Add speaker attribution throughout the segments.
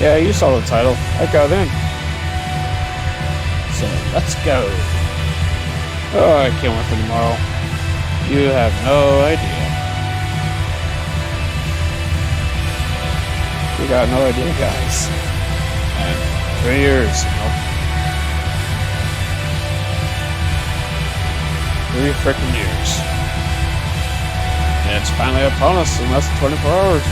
Speaker 1: Yeah, you saw the title. I got in. So let's go. Oh, I can't wait for tomorrow. You have no idea. You got no idea, guys. And 3 years, 3 freaking years. And it's finally upon us in less than 24 hours.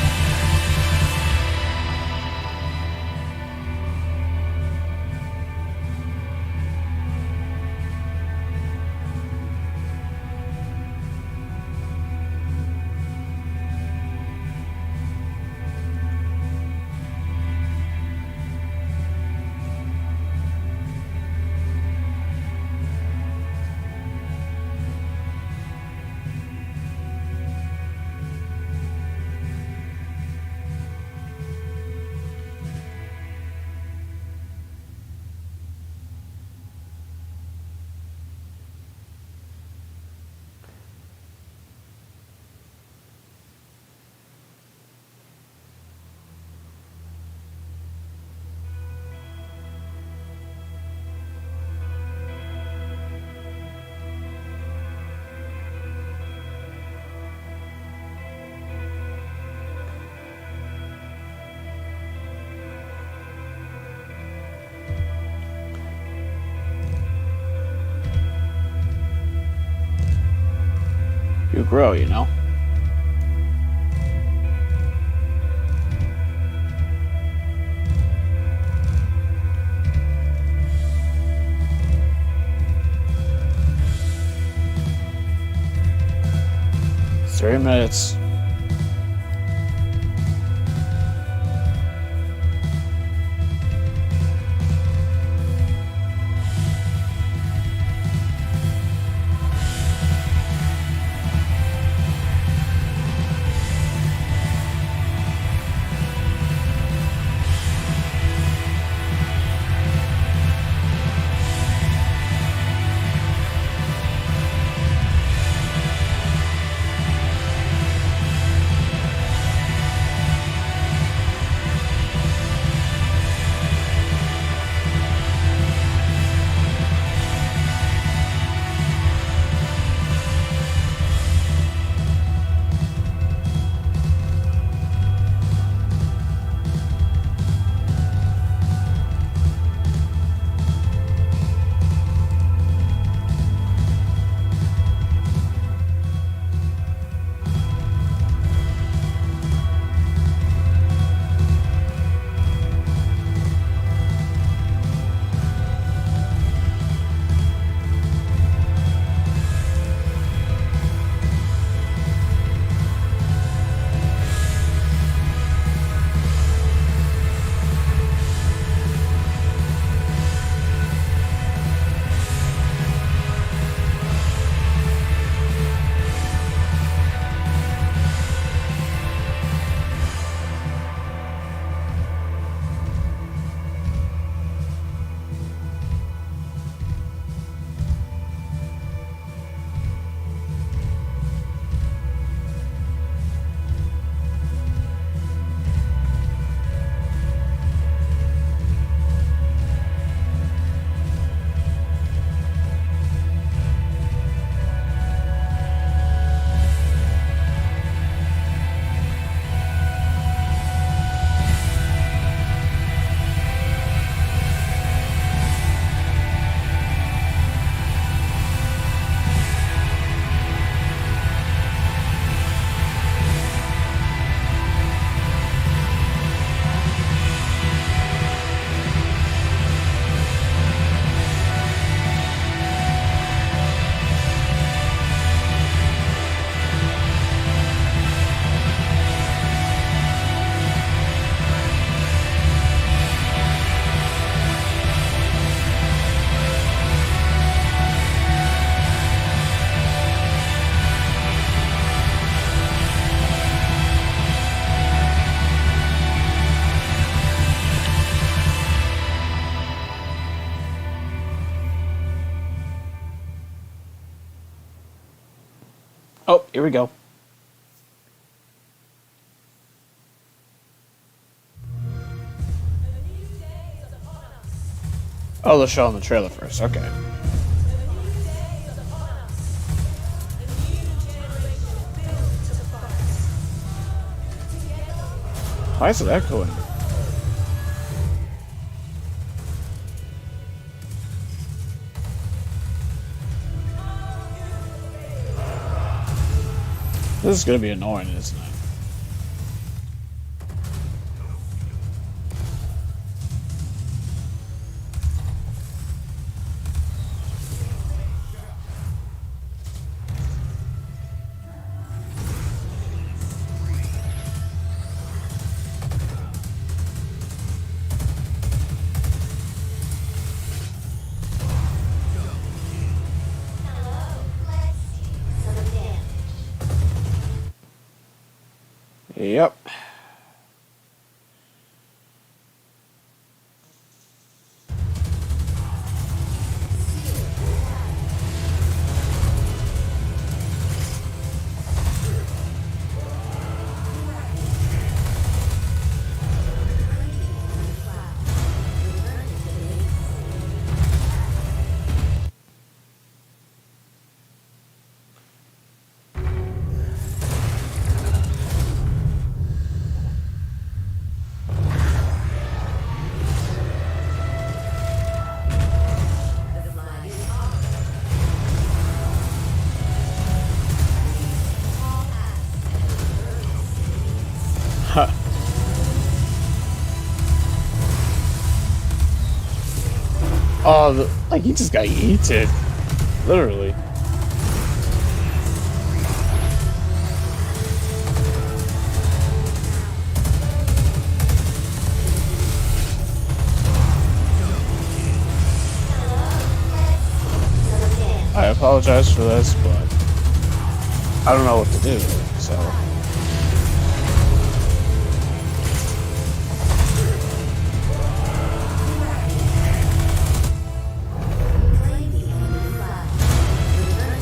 Speaker 1: You grow, you know. It's 3 minutes. Oh, here we go. Oh, they'll show on the trailer first. Okay. Why is it echoing? This is gonna be annoying, isn't it? Yep. Oh, like he just got yeeted. Literally. I apologize for this, but I don't know what to do, so.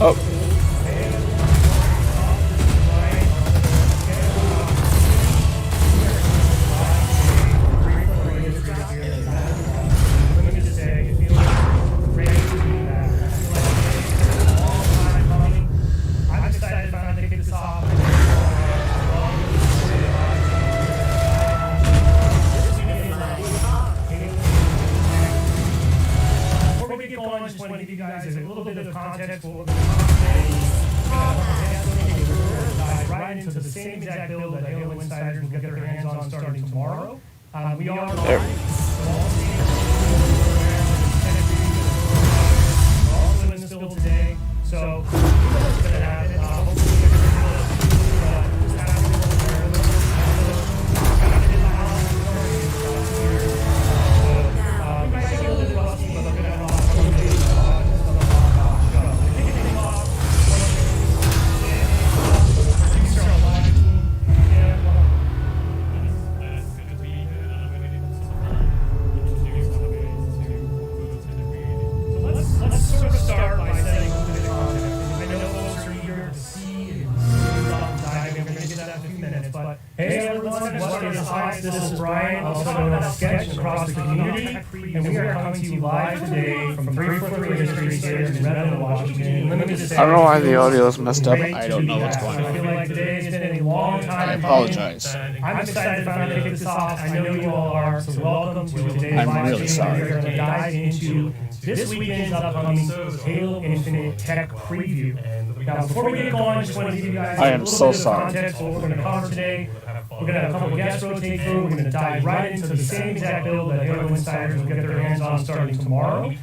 Speaker 1: Oh.
Speaker 2: Context for the right into the same exact build that Halo Insiders will get their hands on starting tomorrow. We are live. We're also in this build today, so what's going to happen? Hopefully, this is Brian, also known as Sketch across the community, and we are coming to you live today from 343 Industries here in Redmond, Washington. Let me just say,
Speaker 1: I don't know why the audio is messed up. I don't know what's going
Speaker 2: I feel
Speaker 1: on.
Speaker 2: like today has been a long time.
Speaker 1: I apologize.
Speaker 2: I'm excited to finally kick this off. I know you all are, so welcome to today's live
Speaker 1: I'm really
Speaker 2: stream.
Speaker 1: sorry.
Speaker 2: We're going to dive into this weekend's upcoming Halo Infinite Tech Preview. Now, before we get going, I just want to give you guys
Speaker 1: I
Speaker 2: a
Speaker 1: am
Speaker 2: little
Speaker 1: so
Speaker 2: bit of
Speaker 1: sorry.
Speaker 2: context of what we're going to cover today. We're going to have a couple of guests rotate through. We're going to dive right into the same exact build that Halo Insiders will get their hands on starting tomorrow.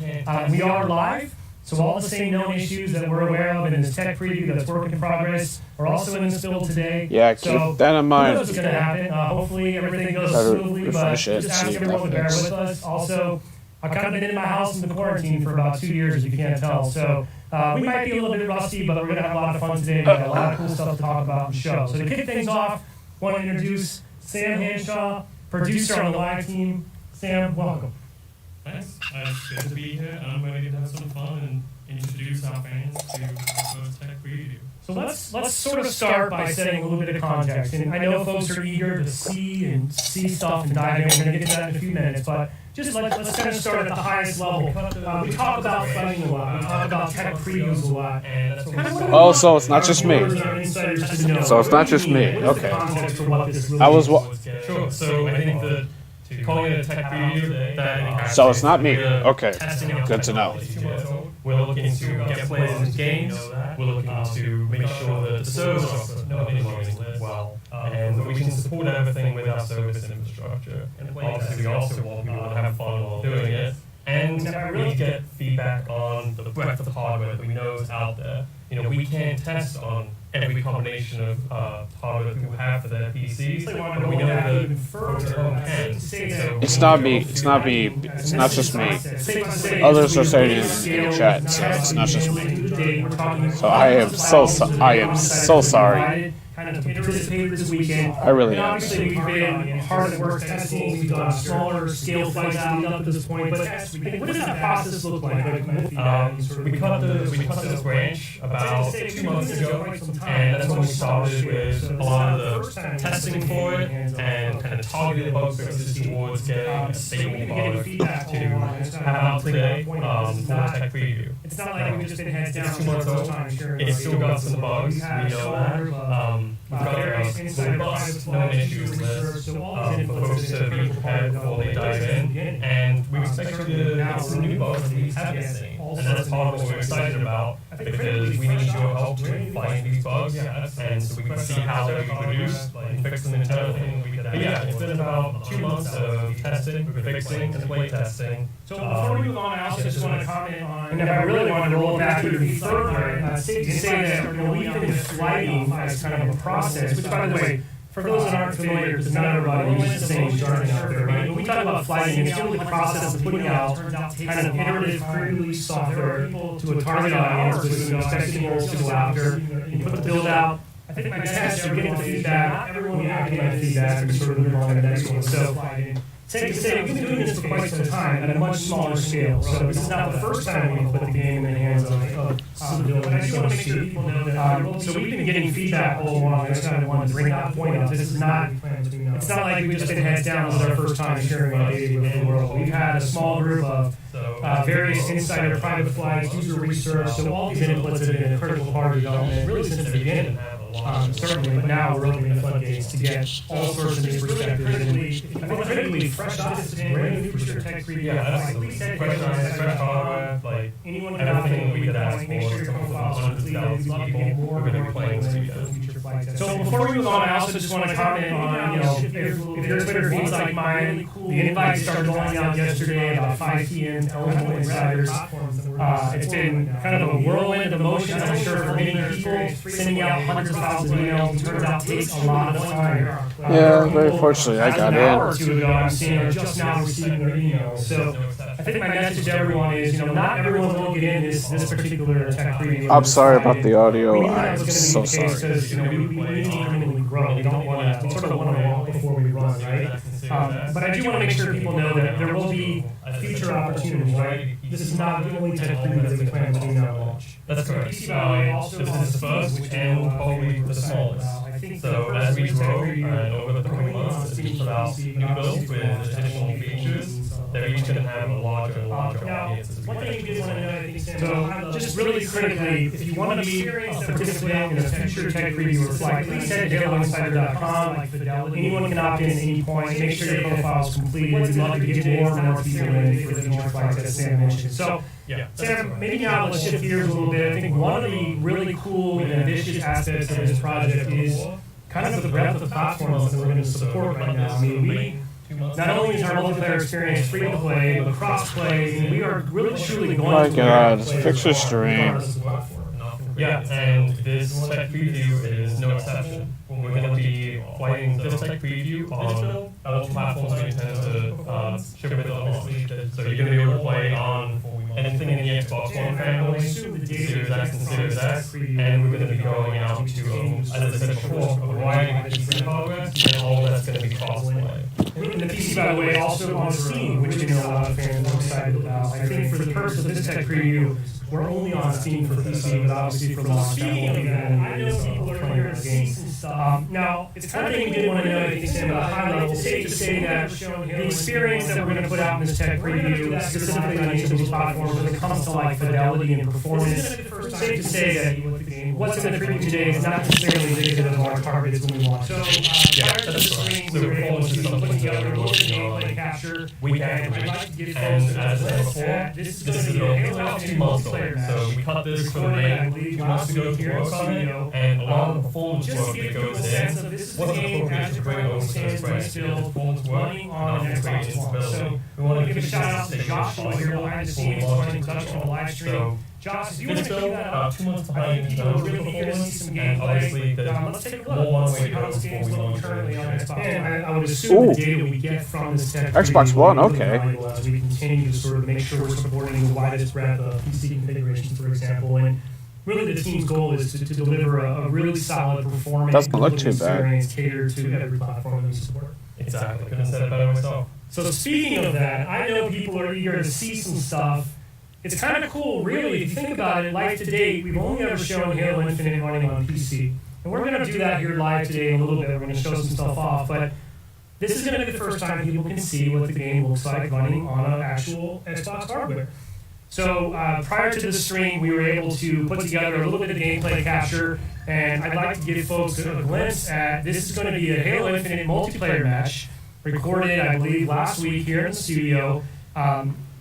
Speaker 2: We are live, so all the same known issues that we're aware of in this tech preview that's work in progress are also in this build today.
Speaker 1: Yeah, keep that in mind.
Speaker 2: Who knows what's going to happen? Hopefully everything goes
Speaker 1: Try to
Speaker 2: smoothly, but
Speaker 1: refresh it,
Speaker 2: just ask
Speaker 1: see if
Speaker 2: everyone to
Speaker 1: that
Speaker 2: bear
Speaker 1: fits.
Speaker 2: with us. Also, I've kind of been in my house in the quarantine for about 2 years, if you can't tell. So we might be a little bit rusty, but we're going to have a lot of fun today. We've got a lot of cool stuff to talk about in the show. So to kick things off, I want to introduce Sam Hanshaw, producer on the live team. Sam, welcome.
Speaker 3: Thanks. It's good to be here, and I'm ready to have some fun and introduce our fans to our first tech preview.
Speaker 2: So let's sort of start by setting a little bit of context. And I know folks are eager to see stuff and dive in. We're going to get to that in a few minutes. But just let's kind of start at the highest level. We talk about funding a lot. We talk about tech previews a lot. And that's what
Speaker 1: Oh, so it's not just me. So it's not just me. Okay. I was.
Speaker 3: Sure. So I think that calling it a tech preview, that
Speaker 1: So it's not me. Okay. Good to know.
Speaker 3: We're looking to get players into games. We're looking to make sure that the servers are running well, and that we can support everything with our service infrastructure. Obviously, we also want people to have fun while doing it, and really get feedback on the breadth of hardware that we know is out there. You know, we can't test on every combination of hardware that people have for their PCs, but we know that Proton can. So
Speaker 1: It's not me. It's not me. It's not just me. Others are saying it in the chat, so it's not just me. So I am so sorry.
Speaker 2: Kind of participated this weekend.
Speaker 1: I really
Speaker 2: And
Speaker 1: am.
Speaker 2: obviously, we've been hard at work testing. We've done smaller scale flights leading up to this point. But what does that process look like?
Speaker 3: we cut this branch about 2 months ago, and that's when we started with a lot of the testing for it and kind of targeted bug fixes towards getting a stable product to have out today for tech preview.
Speaker 2: It's not like we've just been heads down
Speaker 3: 2 months old. It's still got some bugs. We know that. We've got robust, no issues list for folks to be prepared before they dive in, and we expect to get some new bugs that we haven't seen, and that's part of what we're excited about, because we need your help to find these bugs, and so we can see how they're reproduced and fix them internally. But yeah, it's been about 2 months of testing, fixing, and play testing.
Speaker 2: So before we move on, I also just want to comment on, and if I really wanted to roll it back even further, say that we've been flighting as kind of a process, which, by the way, for those that aren't familiar, because not everybody uses the same jargon out there, right? When we talk about flighting, it's really the process of putting out kind of iterative pre-release software to a target audience with expected goals to go after. You put the build out. I think my tests are getting the feedback. Everyone will get that feedback and sort of move on to the next one. So safe to say, we've been doing this for quite some time at a much smaller scale. So this is not the first time we've put the game in the hands of civilians. I just want to make sure people know that. So we've been getting feedback all along. I just kind of wanted to bring that point up. This is not. It's not like we've just been heads down. This is our first time sharing our data with the world. We've had a small group of various insider private flights, user research. So all these inputs have been a critical part of development, really since the beginning. Certainly, but now we're opening the floodgates to get all sorts of new perspectives. And I think critically, fresh this is brand new for tech preview.
Speaker 3: Yeah, that's fresh hardware, like
Speaker 2: anyone
Speaker 3: everything we could ask
Speaker 2: make sure your
Speaker 3: for
Speaker 2: profiles
Speaker 3: hundreds of thousands of people who are going to be playing this weekend.
Speaker 2: So before we move on, I also just want to comment on, if your Twitter feeds like mine, the invites started going out yesterday about 5 p.m. to eligible insiders. It's been kind of a whirlwind of emotions, I'm sure, for many people, sending out hundreds of thousands of emails. Turns out it takes a lot of time.
Speaker 1: Yeah, very fortunately, I got
Speaker 2: an hour or
Speaker 1: in.
Speaker 2: two ago, I'm seeing are just now receiving their emails. So I think my message to everyone is, not everyone will get in this particular tech preview.
Speaker 1: I'm sorry about the audio.
Speaker 2: We knew that
Speaker 1: I'm
Speaker 2: was going to
Speaker 1: so
Speaker 2: be the case
Speaker 1: sorry.
Speaker 2: because we need to incrementally grow. We don't want to. We sort of want to walk before we run, right? But I do want to make sure people know that there will be future opportunities, right? This is not the only tech preview that we plan to do now launch.
Speaker 3: That's correct. This is the first and probably the smallest. So as we grow over the coming months, as we put out new builds with additional features, they're each going to have a larger and larger audience as we
Speaker 2: One
Speaker 3: get.
Speaker 2: thing you did want to know, I think, Sam, so just really critically, if you want to be a participant in a future tech preview or flight, please head to HaloInsider.com. Anyone can opt in at any point. Make sure your profile is completed. We'd love to get more people in for the future flights that Sam mentioned. So,
Speaker 3: Yeah.
Speaker 2: Sam, maybe now let's shift gears a little bit. I think one of the really cool and ambitious aspects of this project is kind of the breadth of platforms that we're going to support right now. I mean, we not only is our multiplayer experience free to play, but cross play. We are really truly going
Speaker 1: My
Speaker 2: to
Speaker 1: God, fix your stream.
Speaker 3: Yeah, and this tech preview is no exception. We're going to be flying this tech preview on all platforms we intend to ship with, obviously. So you're going to be able to play on anything in the Xbox One family, Series X and Series X, and we're going to be going out to, as I said before, a variety of PC hardware, and all that's going to be cross-play.
Speaker 2: And the PC, by the way, also on Steam, which we know a lot of fans are excited about. I think for the purpose of this tech preview, We're only on Steam for PC, but obviously for launch. Speaking of that, I know people are here to see some stuff. Now, it's kind of thing we did want to know, I think, Sam, at a high level. It's safe to say that the experience that we're going to put out in this tech preview, specifically on each of these platforms, when it comes to like fidelity and performance, it's safe to say that what's in the preview today is not necessarily indicative of our targets when we launch. So, prior to the screen, we were able to put together a little bit of gameplay capture.
Speaker 3: We
Speaker 2: And I'd like to give folks
Speaker 3: and as I said
Speaker 2: a
Speaker 3: before,
Speaker 2: that this is going
Speaker 3: this
Speaker 2: to
Speaker 3: is
Speaker 2: be a
Speaker 3: a
Speaker 2: Halo
Speaker 3: top 2
Speaker 2: Infinite
Speaker 3: milestone.
Speaker 2: multiplayer match.
Speaker 3: So we cut this for the
Speaker 2: Recorded, I
Speaker 3: main
Speaker 2: believe,
Speaker 3: 2 months
Speaker 2: last
Speaker 3: ago
Speaker 2: week
Speaker 3: to
Speaker 2: here in
Speaker 3: work on it,
Speaker 2: studio.
Speaker 3: and a lot of the performance
Speaker 2: Just
Speaker 3: work
Speaker 2: to give
Speaker 3: that
Speaker 2: people
Speaker 3: goes
Speaker 2: a sense
Speaker 3: in
Speaker 2: of this is a
Speaker 3: wasn't
Speaker 2: game
Speaker 3: appropriate
Speaker 2: as
Speaker 3: to
Speaker 2: it
Speaker 3: bring
Speaker 2: currently
Speaker 3: over to
Speaker 2: stands
Speaker 3: this
Speaker 2: when it's
Speaker 3: brand.
Speaker 2: built,
Speaker 3: Performance work,
Speaker 2: running on an
Speaker 3: not great
Speaker 2: Xbox One.
Speaker 3: instability.
Speaker 2: So
Speaker 3: We want to
Speaker 2: give a
Speaker 3: give
Speaker 2: shout
Speaker 3: you
Speaker 2: out to Joshua here behind the scenes running production on the live stream.
Speaker 3: So
Speaker 2: Josh, if you want
Speaker 3: this
Speaker 2: to keep
Speaker 3: build,
Speaker 2: that
Speaker 3: about
Speaker 2: up,
Speaker 3: 2 months
Speaker 2: I
Speaker 3: behind
Speaker 2: think
Speaker 3: in
Speaker 2: people are
Speaker 3: terms of
Speaker 2: really eager to see
Speaker 3: performance,
Speaker 2: some
Speaker 3: and obviously
Speaker 2: gameplay.
Speaker 3: there's
Speaker 2: Let's take a look.
Speaker 3: more one
Speaker 2: Let's
Speaker 3: way
Speaker 2: see
Speaker 3: to
Speaker 2: how
Speaker 3: go
Speaker 2: this
Speaker 3: before
Speaker 2: game's
Speaker 3: we
Speaker 2: looking
Speaker 3: launch
Speaker 2: currently on
Speaker 3: it.
Speaker 2: Xbox One. And I would assume
Speaker 1: Ooh.
Speaker 2: the data we get from this tech
Speaker 1: Xbox
Speaker 2: preview
Speaker 1: One,
Speaker 2: will be really
Speaker 1: okay.
Speaker 2: valuable as we continue to sort of make sure we're supporting the widest breadth of PC configurations, for example. And really the team's goal is to deliver a really solid performance
Speaker 1: Doesn't look too bad.
Speaker 2: experience catered to every platform that we support.
Speaker 3: Exactly, couldn't have said it better myself.
Speaker 2: So speaking of that, I know people are eager to see some stuff. It's kind of cool, really, if you think about it, live to date, we've only ever shown Halo Infinite running on PC. And we're going to do that here live today in a little bit. We're going to show some stuff off, but this is going to be the first time people can see what the game looks like running on an actual Xbox hardware. So prior to the stream, we were able to put together a little bit of gameplay capture, and I'd like to give folks a glimpse at, this is going to be a Halo Infinite multiplayer match, recorded, I believe, last week here in the studio,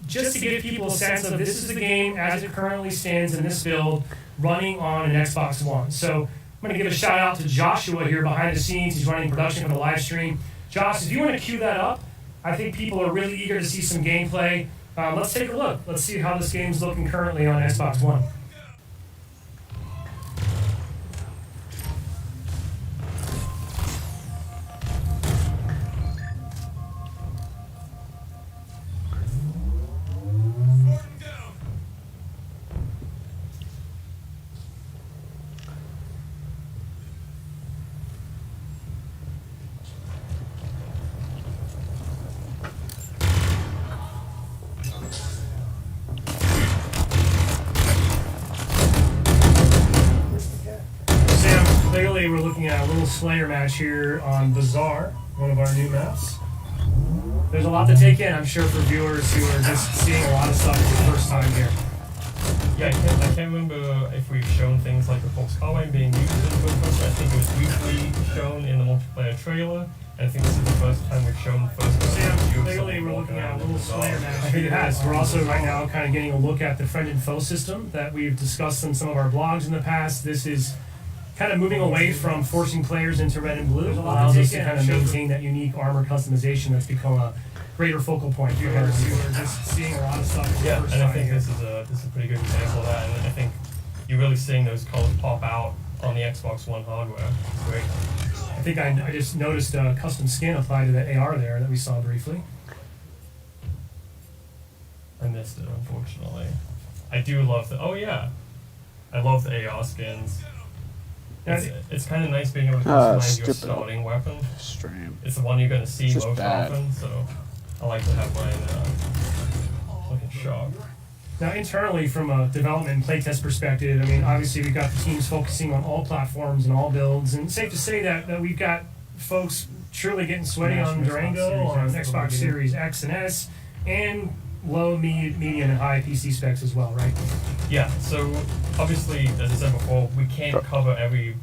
Speaker 2: just to give people a sense of this is the game as it currently stands in this build, running on an Xbox One. So I'm going to give a shout out to Joshua here behind the scenes. He's running production for the live stream. Josh, if you want to cue that up, I think people are really eager to see some gameplay. Let's take a look. Let's see how this game's looking currently on Xbox One. Sam, clearly we're looking at a little Slayer match here on Bazaar, one of our new maps. There's a lot to take in, I'm sure, for viewers who are just seeing a lot of stuff for the first time here.
Speaker 3: Yeah, I can't remember if we've shown things like the Fox Carbine being used in the first person. I think it was briefly shown in the multiplayer trailer, and I think this is the first time we've shown first person
Speaker 2: Sam,
Speaker 3: view of
Speaker 2: clearly
Speaker 3: something
Speaker 2: we're
Speaker 3: walking
Speaker 2: looking at
Speaker 3: around
Speaker 2: a little
Speaker 3: in the dark.
Speaker 2: Slayer match. I think it has. We're also right now kind of getting a look at the friend and foe system that we've discussed in some of our blogs in the past. This is kind of moving away from forcing players into red and blue. Allows us to kind of maintain that unique armor customization that's become a greater focal point for us. We're just seeing a lot of stuff for the
Speaker 3: Yeah,
Speaker 2: first
Speaker 3: and I
Speaker 2: time
Speaker 3: think
Speaker 2: here.
Speaker 3: this is a pretty good example of that, and I think you're really seeing those colors pop out on the Xbox One hardware. It's great.
Speaker 2: I think I just noticed a custom skin applied to the AR there that we saw briefly.
Speaker 3: I missed it, unfortunately. I do love the. Oh yeah, I love the AR skins. It's kind of nice being able to customize your
Speaker 1: stupid.
Speaker 3: starting weapon.
Speaker 1: Stream.
Speaker 3: It's the one you're gonna see
Speaker 1: Just
Speaker 3: most
Speaker 1: bad.
Speaker 3: often, so I like to have mine looking sharp.
Speaker 2: Now, internally, from a development and playtest perspective, I mean, obviously we've got the teams focusing on all platforms and all builds, and it's safe to say that we've got folks truly getting sweaty on Durango, on Xbox Series X and S, and low, medium, and high PC specs as well, right?
Speaker 3: Yeah, so obviously, as I said before, we can't cover every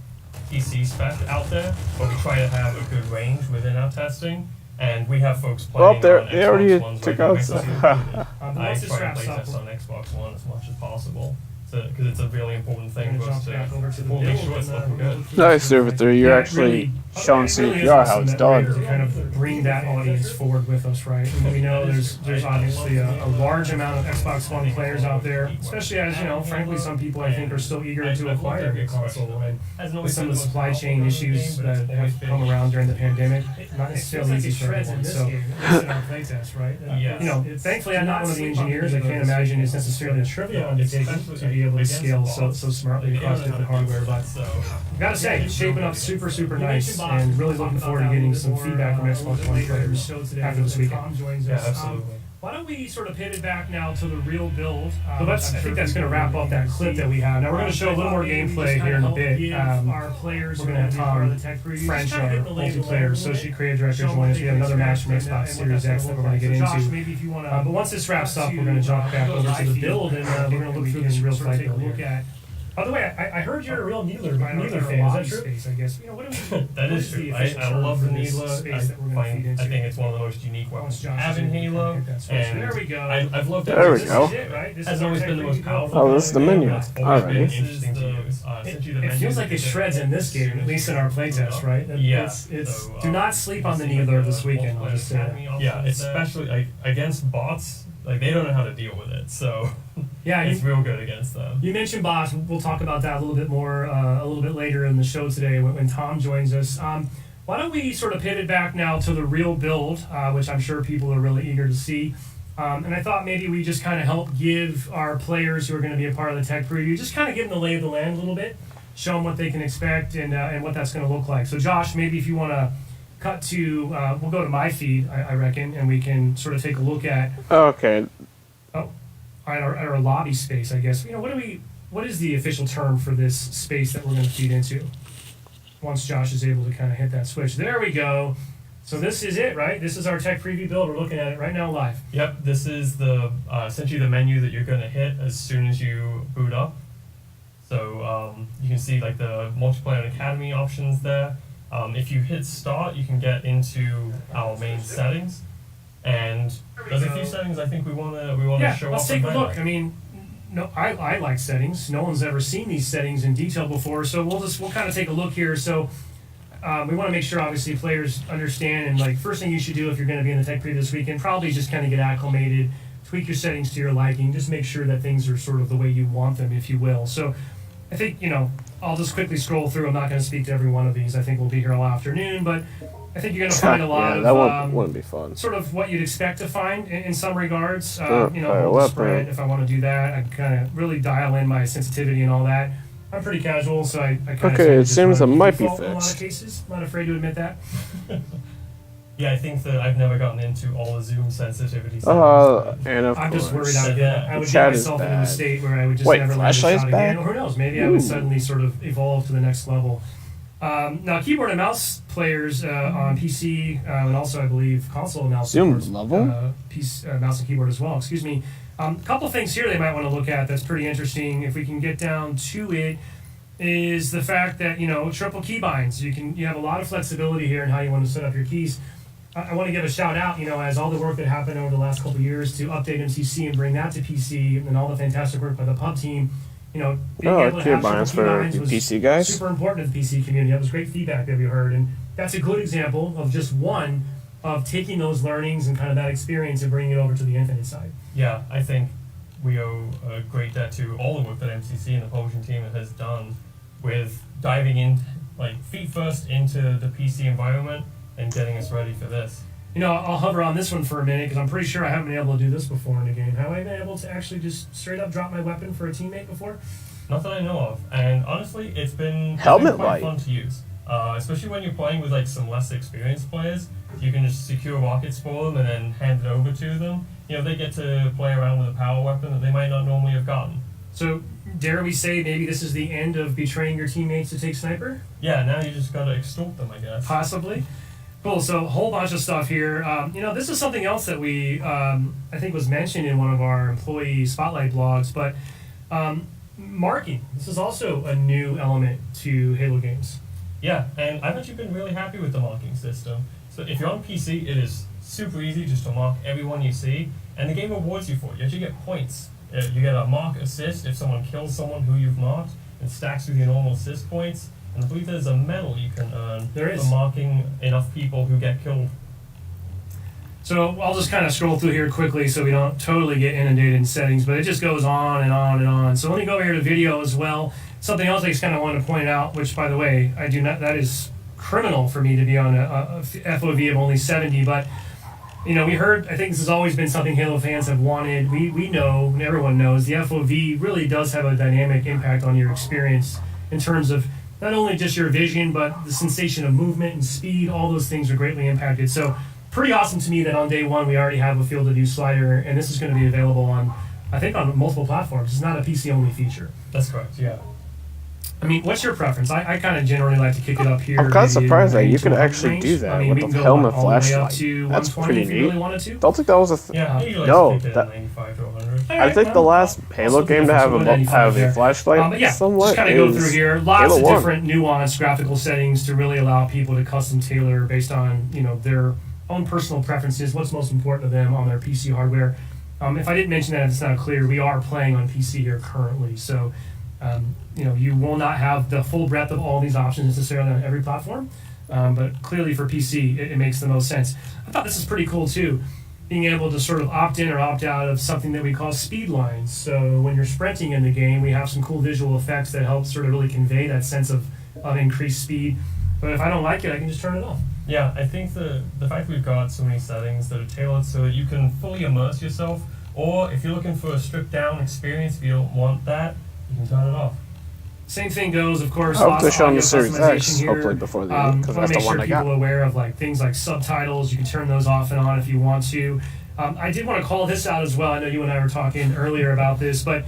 Speaker 3: PC spec out there, but we try to have a good range within our testing. And we have folks playing
Speaker 1: Well,
Speaker 3: on
Speaker 1: they already
Speaker 3: Xbox Ones
Speaker 1: took
Speaker 3: right
Speaker 1: out
Speaker 3: now,
Speaker 1: some-
Speaker 3: myself included. I
Speaker 2: Once this
Speaker 3: try to
Speaker 2: wraps
Speaker 3: play
Speaker 2: up,
Speaker 3: test on Xbox One as much as possible, because it's a really important thing
Speaker 2: we're
Speaker 3: for
Speaker 2: gonna
Speaker 3: us
Speaker 2: jump back over to the
Speaker 3: to make
Speaker 2: build
Speaker 3: sure it's
Speaker 2: and,
Speaker 3: looking good.
Speaker 1: Nice, Server 3. You're
Speaker 2: Yeah, it
Speaker 1: actually
Speaker 2: really-
Speaker 1: showing
Speaker 2: it really is
Speaker 1: CPR how
Speaker 2: awesome
Speaker 1: it's
Speaker 2: that we're able
Speaker 1: done.
Speaker 2: to kind of bring that audience forward with us, right? And we know there's obviously a large amount of Xbox One players out there, especially as, you know, frankly, some people I think are still eager to acquire a console. And with some of the supply chain issues that have come around during the pandemic, not necessarily easy for everyone. So, you know, thankfully I'm not one of the engineers. I can't imagine it's necessarily a trivial undertaking to be able to scale so smartly across different hardware, but I've got to say, it's shaping up super nice, and really looking forward to getting some feedback from Xbox One players after this weekend.
Speaker 3: Yeah, absolutely.
Speaker 2: Why don't we sort of pivot back now to the real build? So I think that's going to wrap up that clip that we have. Now we're going to show a little more gameplay here in a bit.
Speaker 3: Our players
Speaker 2: We're going to have Tom French, our multiplayer associate creative director, join us. We have another match from Xbox Series X that we're going to get into. But once this wraps up, we're going to jump back over to the build, and we're going to look through this real fight build here. By the way, I heard you're a real Needler fan. Is that true? Space, I guess. What do we,
Speaker 3: That is true. I love the Needler. I think it's one of the most unique weapons you have in Halo. And
Speaker 2: there we go.
Speaker 3: I've loved it.
Speaker 1: There we go.
Speaker 3: It has always been the most powerful.
Speaker 1: Oh, this is the menu.
Speaker 3: Alrighty.
Speaker 2: It feels like it shreds in this game, at least in our playtest, right?
Speaker 3: Yeah.
Speaker 2: Do not sleep on the Needler this weekend. I'll just say that.
Speaker 3: Yeah, especially like against bots. Like they don't know how to deal with it, so
Speaker 2: yeah,
Speaker 3: it's real good against them.
Speaker 2: You mentioned bots. We'll talk about that a little bit more a little bit later in the show today when Tom joins us. Why don't we sort of pivot back now to the real build, which I'm sure people are really eager to see. And I thought maybe we just kind of help give our players who are going to be a part of the tech preview, just kind of give them the lay of the land a little bit, show them what they can expect and what that's going to look like. So Josh, maybe if you want to cut to, we'll go to my feed, I reckon, and we can sort of take a look at
Speaker 1: Okay.
Speaker 2: at our lobby space, I guess. What is the official term for this space that we're going to feed into? Once Josh is able to kind of hit that switch. There we go. So this is it, right? This is our tech preview build. We're looking at it right now live.
Speaker 3: Yep, this is the essentially the menu that you're going to hit as soon as you boot up. So you can see like the multiplayer and academy options there. If you hit start, you can get into our main settings, and there's a few settings I think we want to show off.
Speaker 2: Let's take a look. I mean, no, I like settings. No one's ever seen these settings in detail before, so we'll kind of take a look here. So we want to make sure obviously players understand, and like first thing you should do if you're going to be in the tech preview this weekend, probably just kind of get acclimated, tweak your settings to your liking, just make sure that things are sort of the way you want them, if you will. So I think I'll just quickly scroll through. I'm not going to speak to every one of these. I think we'll be here all afternoon, but I think you're going to find a lot of
Speaker 1: that wouldn't be fun.
Speaker 2: Sort of what you'd expect to find in some regards.
Speaker 1: Weapon.
Speaker 2: Spread if I want to do that. I kind of really dial in my sensitivity and all that. I'm pretty casual, so I kind of
Speaker 1: it seems it might be
Speaker 2: in a lot of
Speaker 1: fixed.
Speaker 2: cases. I'm not afraid to admit that.
Speaker 3: Yeah, I think that I've never gotten into all the zoom sensitivity settings.
Speaker 1: And of
Speaker 2: I'm
Speaker 1: course.
Speaker 2: just worried I would
Speaker 1: chat
Speaker 2: get
Speaker 1: is
Speaker 2: myself into a
Speaker 1: bad.
Speaker 2: state where I would just
Speaker 1: Wait,
Speaker 2: never let it
Speaker 1: flashlight's
Speaker 2: shot
Speaker 1: bad?
Speaker 2: again. Or who knows, maybe I would suddenly sort of evolve to the next level. Now, keyboard and mouse players on PC and also, I believe, console and mouse.
Speaker 1: Zoom
Speaker 2: supports,
Speaker 1: level?
Speaker 2: mouse and keyboard as well. Excuse me. A couple things here they might want to look at that's pretty interesting. If we can get down to it, is the fact that triple keybinds. You have a lot of flexibility here in how you want to set up your keys. I want to give a shout out, as all the work that happened over the last couple of years to update MCC and bring that to PC, and all the fantastic work by the pub team. Being able to have
Speaker 1: keybinds for
Speaker 2: keybinds was
Speaker 1: PC guys.
Speaker 2: super important to the PC community. That was great feedback that we heard, and that's a good example of just one of taking those learnings and kind of that experience and bringing it over to the Infinite side.
Speaker 3: Yeah, I think we owe a great debt to all the work that MCC and the publishing team has done with diving in, like feet first into the PC environment and getting us ready for this.
Speaker 2: I'll hover on this one for a minute because I'm pretty sure I haven't been able to do this before in a game. Have I been able to actually just straight up drop my weapon for a teammate before?
Speaker 3: Not that I know of, and honestly, it's been
Speaker 1: Helmet
Speaker 3: quite
Speaker 1: light.
Speaker 3: fun to use. Especially when you're playing with like some less experienced players, you can just secure rockets for them and then hand it over to them. They get to play around with a power weapon that they might not normally have gotten.
Speaker 2: So, dare we say maybe this is the end of betraying your teammates to take sniper?
Speaker 3: Yeah, now you just gotta extort them, I guess.
Speaker 2: Possibly. Cool, so a whole bunch of stuff here. This is something else that we, I think was mentioned in one of our employee spotlight blogs, but marking. This is also a new element to Halo games.
Speaker 3: Yeah, and I've actually been really happy with the marking system. So if you're on PC, it is super easy just to mark everyone you see, and the game rewards you for it. You actually get points. You get a mark assist if someone kills someone who you've marked, and stacks with your normal assist points. And I believe there's a medal you can earn for marking enough people who get killed.
Speaker 2: So I'll just kind of scroll through here quickly so we don't totally get inundated in settings, but it just goes on and on and on. So let me go over here to video as well. Something else I just kind of wanted to point out, which by the way, that is criminal for me to be on a FOV of only 70, but we heard, I think this has always been something Halo fans have wanted. We know, and everyone knows, the FOV really does have a dynamic impact on your experience in terms of not only just your vision, but the sensation of movement and speed. All those things are greatly impacted. So pretty awesome to me that on day one we already have a field of view slider, and this is going to be available on, I think, on multiple platforms. It's not a PC only feature.
Speaker 3: That's correct. Yeah.
Speaker 2: I mean, what's your preference? I kind of generally like to kick it up here.
Speaker 1: I'm kind of
Speaker 2: maybe
Speaker 1: surprised that
Speaker 2: maybe
Speaker 1: you
Speaker 2: to
Speaker 1: could
Speaker 2: 100
Speaker 1: actually
Speaker 2: range.
Speaker 1: do that
Speaker 2: I mean,
Speaker 1: with
Speaker 2: we
Speaker 1: the
Speaker 2: can go
Speaker 1: helmet
Speaker 2: all the way up
Speaker 1: flashlight.
Speaker 2: to
Speaker 1: That's
Speaker 2: 120
Speaker 1: pretty
Speaker 2: if you
Speaker 1: neat.
Speaker 2: really wanted to.
Speaker 1: Don't think that was a.
Speaker 3: Yeah. I usually
Speaker 1: no,
Speaker 3: like to keep it
Speaker 1: that-
Speaker 3: at 95 to 100.
Speaker 1: I think the last Halo game to have a flashlight
Speaker 2: But yeah,
Speaker 1: somewhat
Speaker 2: just kind of go through
Speaker 1: is
Speaker 2: here. Lots
Speaker 1: Halo
Speaker 2: of
Speaker 1: 1.
Speaker 2: different nuanced graphical settings to really allow people to custom tailor based on their own personal preferences, what's most important to them on their PC hardware. If I didn't mention that, if it's not clear, we are playing on PC here currently, so you will not have the full breadth of all these options necessarily on every platform, but clearly for PC, it makes the most sense. I thought this is pretty cool too, being able to sort of opt in or opt out of something that we call speed lines. So when you're sprinting in the game, we have some cool visual effects that help sort of really convey that sense of increased speed. But if I don't like it, I can just turn it off.
Speaker 3: Yeah, I think the fact we've got so many settings that are tailored so that you can fully immerse yourself, or if you're looking for a stripped down experience, if you don't want that, you can turn it off.
Speaker 2: Same thing goes, of course.
Speaker 1: I hope
Speaker 2: lots
Speaker 1: they're
Speaker 2: of
Speaker 1: showing
Speaker 2: audio
Speaker 1: the Series
Speaker 2: customization
Speaker 1: X,
Speaker 2: here.
Speaker 1: hopefully before the because
Speaker 2: Want
Speaker 1: that's
Speaker 2: to
Speaker 1: the
Speaker 2: make
Speaker 1: one
Speaker 2: sure
Speaker 1: I
Speaker 2: people
Speaker 1: got.
Speaker 2: are aware of things like subtitles. You can turn those off and on if you want to. I did want to call this out as well. I know you and I were talking earlier about this, but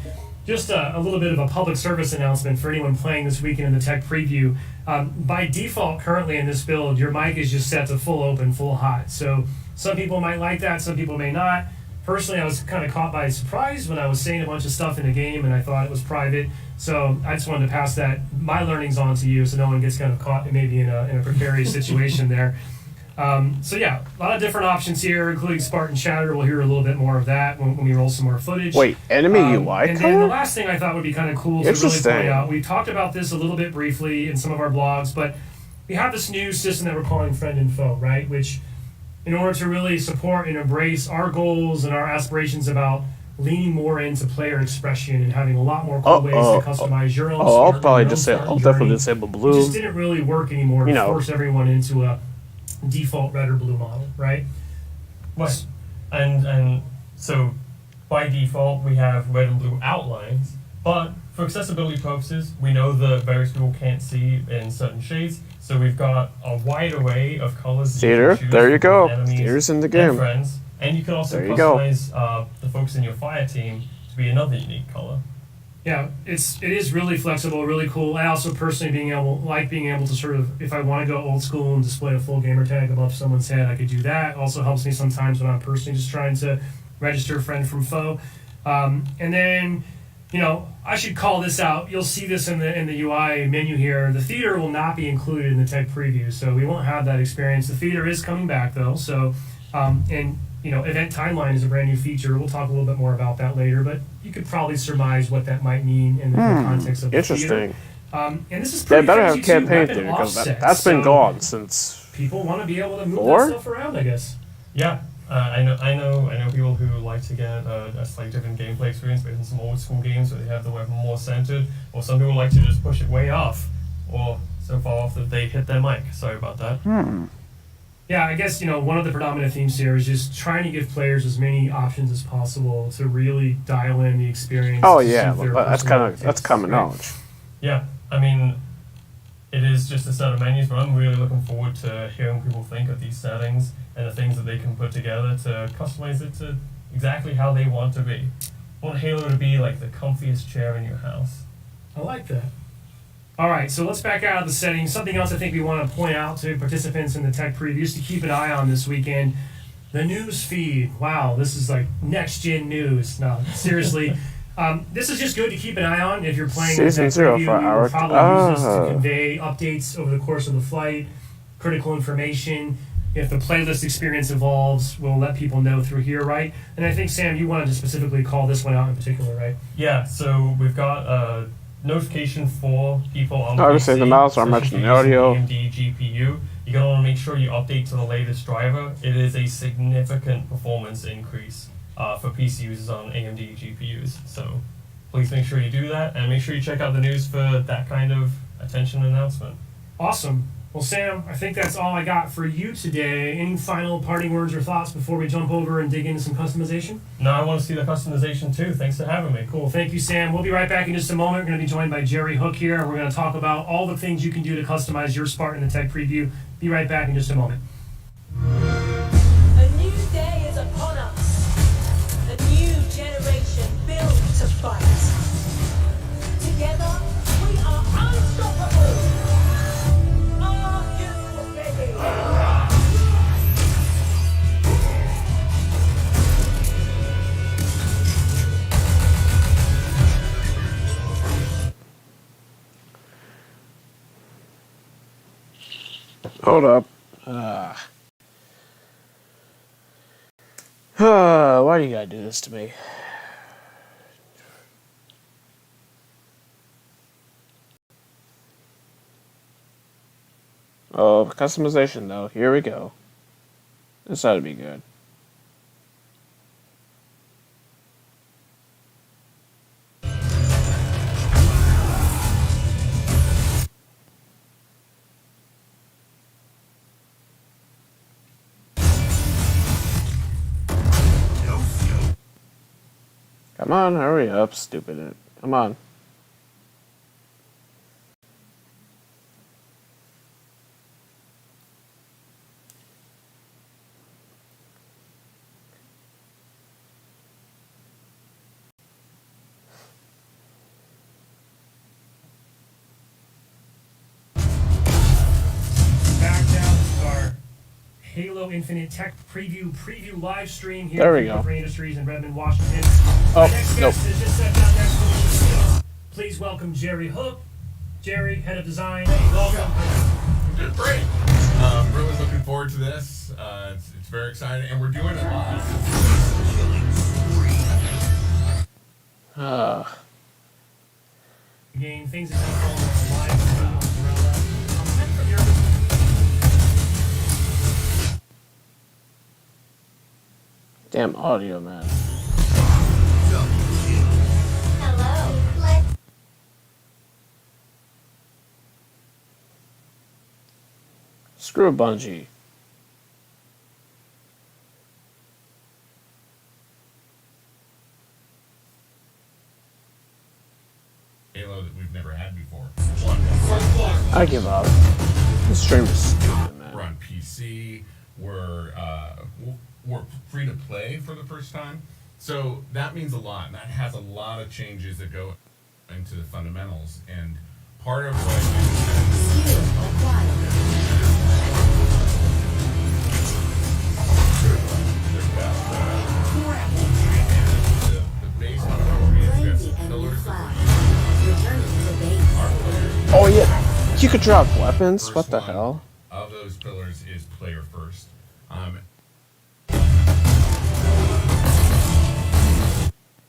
Speaker 2: just a little bit of a public service announcement for anyone playing this weekend in the tech preview. By default, currently in this build, your mic is just set to full open, full hot. So some people might like that, some people may not. Personally, I was kind of caught by surprise when I was saying a bunch of stuff in the game and I thought it was private. So I just wanted to pass my learnings on to you so no one gets kind of caught maybe in a precarious situation there. So yeah, a lot of different options here, including Spartan Shatter. We'll hear a little bit more of that when we roll some more footage.
Speaker 1: Wait, enemy UI
Speaker 2: And then the
Speaker 1: color?
Speaker 2: last thing I thought would be kind of cool to really
Speaker 1: Interesting.
Speaker 2: point out, we talked about this a little bit briefly in some of our blogs, but we have this new system that we're calling Friend and Foe, right? Which, in order to really support and embrace our goals and our aspirations about leaning more into player expression and having a lot more cool ways to customize your own
Speaker 1: Oh, I'll
Speaker 2: Spartan,
Speaker 1: probably
Speaker 2: your
Speaker 1: just
Speaker 2: own
Speaker 1: say
Speaker 2: Spartan
Speaker 1: I'll definitely
Speaker 2: journey.
Speaker 1: disable
Speaker 2: It
Speaker 1: blue.
Speaker 2: just didn't really work anymore to force everyone into a default red or blue model, right?
Speaker 3: Right. And so by default we have red and blue outlines, but for accessibility purposes, we know that various people can't see in certain shades, so we've got a wide array of colors.
Speaker 1: Theater, there you go. Theater's in the game.
Speaker 3: And friends, and you can also
Speaker 1: There you go.
Speaker 3: customize the folks in your fire team to be another unique color.
Speaker 2: Yeah, it is really flexible, really cool. I also personally being able to sort of, if I want to go old school and display a full gamer tag above someone's head, I could do that. Also helps me sometimes when I'm personally just trying to register friend from foe. And then, I should call this out. You'll see this in the UI menu here. The theater will not be included in the tech preview, so we won't have that experience. The theater is coming back though, so event timeline is a brand new feature. We'll talk a little bit more about that later, but you could probably surmise what that might mean in the context of the
Speaker 1: Interesting.
Speaker 2: theater. And this is
Speaker 1: They
Speaker 2: pretty
Speaker 1: better have
Speaker 2: crazy, too.
Speaker 1: campaign
Speaker 2: Weapon
Speaker 1: theater because
Speaker 2: offset,
Speaker 1: that's been
Speaker 2: so
Speaker 1: gone since.
Speaker 2: People want to be able to move
Speaker 1: 4?
Speaker 2: that stuff around, I guess.
Speaker 3: Yeah, I know people who like to get a slightly different gameplay experience based on some old school games where they have the weapon more centered, or some people like to just push it way off, or so far off that they hit their mic. Sorry about that.
Speaker 2: Yeah, I guess, one of the predominant themes here is just trying to give players as many options as possible to really dial in the experience.
Speaker 1: Oh
Speaker 2: to
Speaker 1: yeah,
Speaker 2: suit their
Speaker 1: that's
Speaker 2: personal
Speaker 1: that's
Speaker 2: tastes,
Speaker 1: common
Speaker 2: right?
Speaker 1: knowledge.
Speaker 3: Yeah, I mean, it is just a set of menus, but I'm really looking forward to hearing people think of these settings and the things that they can put together to customize it to exactly how they want to be. I want Halo to be like the comfiest chair in your house.
Speaker 2: I like that. All right, so let's back out of the settings. Something else I think we want to point out to participants in the tech previews to keep an eye on this weekend. The news feed. Wow, this is like next-gen news. No, seriously. This is just good to keep an eye on if you're playing the
Speaker 1: Season
Speaker 2: tech
Speaker 1: 0
Speaker 2: preview.
Speaker 1: for
Speaker 2: We
Speaker 1: our-
Speaker 2: will probably use this
Speaker 1: Ah.
Speaker 2: to convey updates over the course of the flight, critical information. If the playlist experience evolves, we'll let people know through here, right? And I think, Sam, you wanted to specifically call this one out in particular, right?
Speaker 3: Yeah, so we've got a notification for people on
Speaker 1: I would say the mouse, I'm
Speaker 3: especially
Speaker 1: mentioning the
Speaker 3: using
Speaker 1: audio.
Speaker 3: AMD GPU. You're going to want to make sure you update to the latest driver. It is a significant performance increase for PC users on AMD GPUs. So please make sure you do that, and make sure you check out the news for that kind of attention announcement.
Speaker 2: Awesome. Well, Sam, I think that's all I got for you today. Any final parting words or thoughts before we jump over and dig into some customization?
Speaker 3: Now I want to see the customization too. Thanks for having me.
Speaker 2: Cool. Thank you, Sam. We'll be right back in just a moment. We're going to be joined by Jerry Hook here, and we're going to talk about all the things you can do to customize your Spartan in the tech preview. Be right back in just a moment.
Speaker 4: fight. Together, we are unstoppable. Are you ready?
Speaker 1: Hold up. Why do you gotta do this to me? Oh, customization though. Here we go. This ought to be good. Come on, hurry up, stupid. Come on.
Speaker 2: Back down to our Halo Infinite Tech preview live stream here
Speaker 1: There we
Speaker 2: at
Speaker 1: go.
Speaker 2: Free Industries in Redmond, Washington.
Speaker 1: Oh,
Speaker 2: Our next
Speaker 1: nope.
Speaker 2: guest is just sat down next to me. Please welcome Jerry Hook. Jerry, head of design. Welcome.
Speaker 5: Doing great. Really looking forward to this. It's very exciting, and we're doing it live.
Speaker 2: Game things that have called live umbrella.
Speaker 1: Damn audio, man.
Speaker 4: Hello. Let's
Speaker 1: Screw Bungie.
Speaker 5: Halo that we've never had before.
Speaker 1: I give up. This stream is stupid,
Speaker 5: We're
Speaker 1: man.
Speaker 5: on PC. We're free to play for the first time, so that means a lot. And that has a lot of changes that go into the fundamentals. And part of what the base fundamental is just pillars that we're
Speaker 1: Oh yeah, you could drop weapons.
Speaker 5: First
Speaker 1: What the
Speaker 5: one
Speaker 1: hell?
Speaker 5: Of those pillars is player first.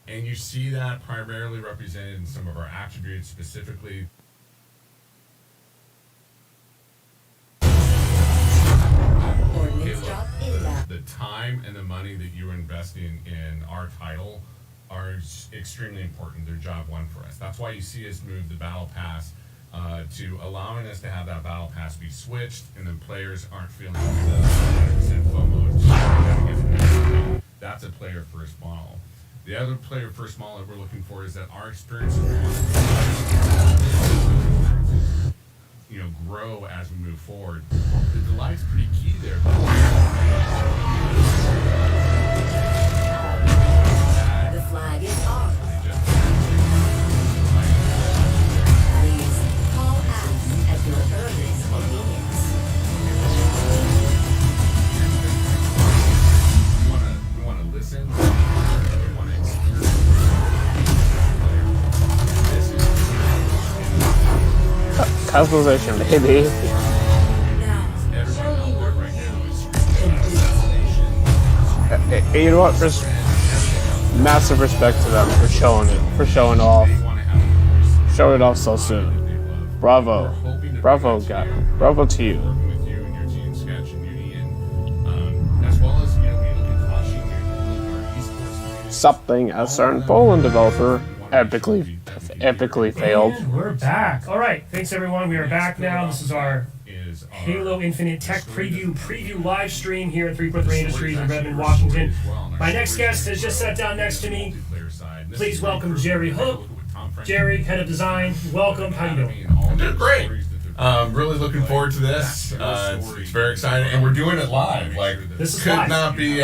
Speaker 5: And you see that primarily represented in some of our attributes, specifically the time and the money that you're investing in our title are extremely important. They're job one for us. That's why you see us move the battle pass to allowing us to have that battle pass be switched, and then players aren't feeling the 100% FOMO. That's a player first model. The other player first model that we're looking for is that our experience grow as we move forward. The delight's pretty key there.
Speaker 4: The flag is off. Please call us at your earliest convenience.
Speaker 5: We want to listen. We want to experience. This is
Speaker 1: Customization, baby.
Speaker 4: Now,
Speaker 5: everybody out there right now is
Speaker 1: Hey, you know what? Massive respect to them for showing it, for showing off,
Speaker 5: they want to have a
Speaker 1: showing it off so soon. Bravo, bravo, guy, bravo to you.
Speaker 5: working with you and your team, Sketch and Uni, and as well as we look at Kashi, our esports.
Speaker 1: Something a certain Poland developer epically failed.
Speaker 2: And we're back. All right, thanks everyone. We are back now. This is our Halo Infinite Tech preview live stream here at 343 Industries in Redmond, Washington. My next guest has just sat down next to me. Please welcome Jerry Hook. Jerry, head of design. Welcome. How you doing?
Speaker 5: I'm doing great. Really looking forward to this. It's very exciting, and we're doing it live. Like,
Speaker 2: This is
Speaker 5: could
Speaker 2: live.
Speaker 5: not be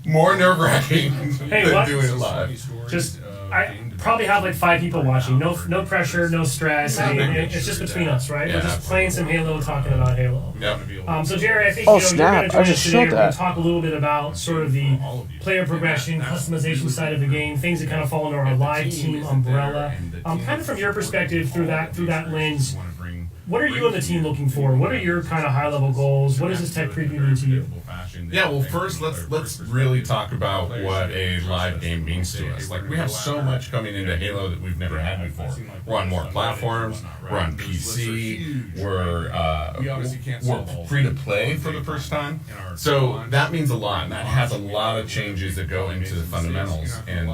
Speaker 5: more nerve-wracking
Speaker 2: Hey,
Speaker 5: than
Speaker 2: what?
Speaker 5: doing it live.
Speaker 2: just I probably have like 5 people watching. No pressure, no stress. I mean, it's just between us, right?
Speaker 5: Yeah,
Speaker 2: We're just playing some Halo, talking about Halo.
Speaker 5: Yep.
Speaker 2: So Jerry, I think
Speaker 1: Oh,
Speaker 2: you're
Speaker 1: snap.
Speaker 2: going to
Speaker 1: I
Speaker 2: join us
Speaker 1: just
Speaker 2: today.
Speaker 1: showed
Speaker 2: We're going
Speaker 1: that.
Speaker 2: to talk a little bit about sort of the player progression, customization side of the game, things that kind of fall under our live team umbrella. Kind of from your perspective, through that lens, what are you and the team looking for? What are your kind of high-level goals? What does this tech preview mean to you?
Speaker 5: Yeah, well, first let's really talk about what a live game means to us. Like, we have so much coming into Halo that we've never had before. We're on more platforms. We're on PC. We're free to play for the first time. So that means a lot, and that has a lot of changes that go into the fundamentals. And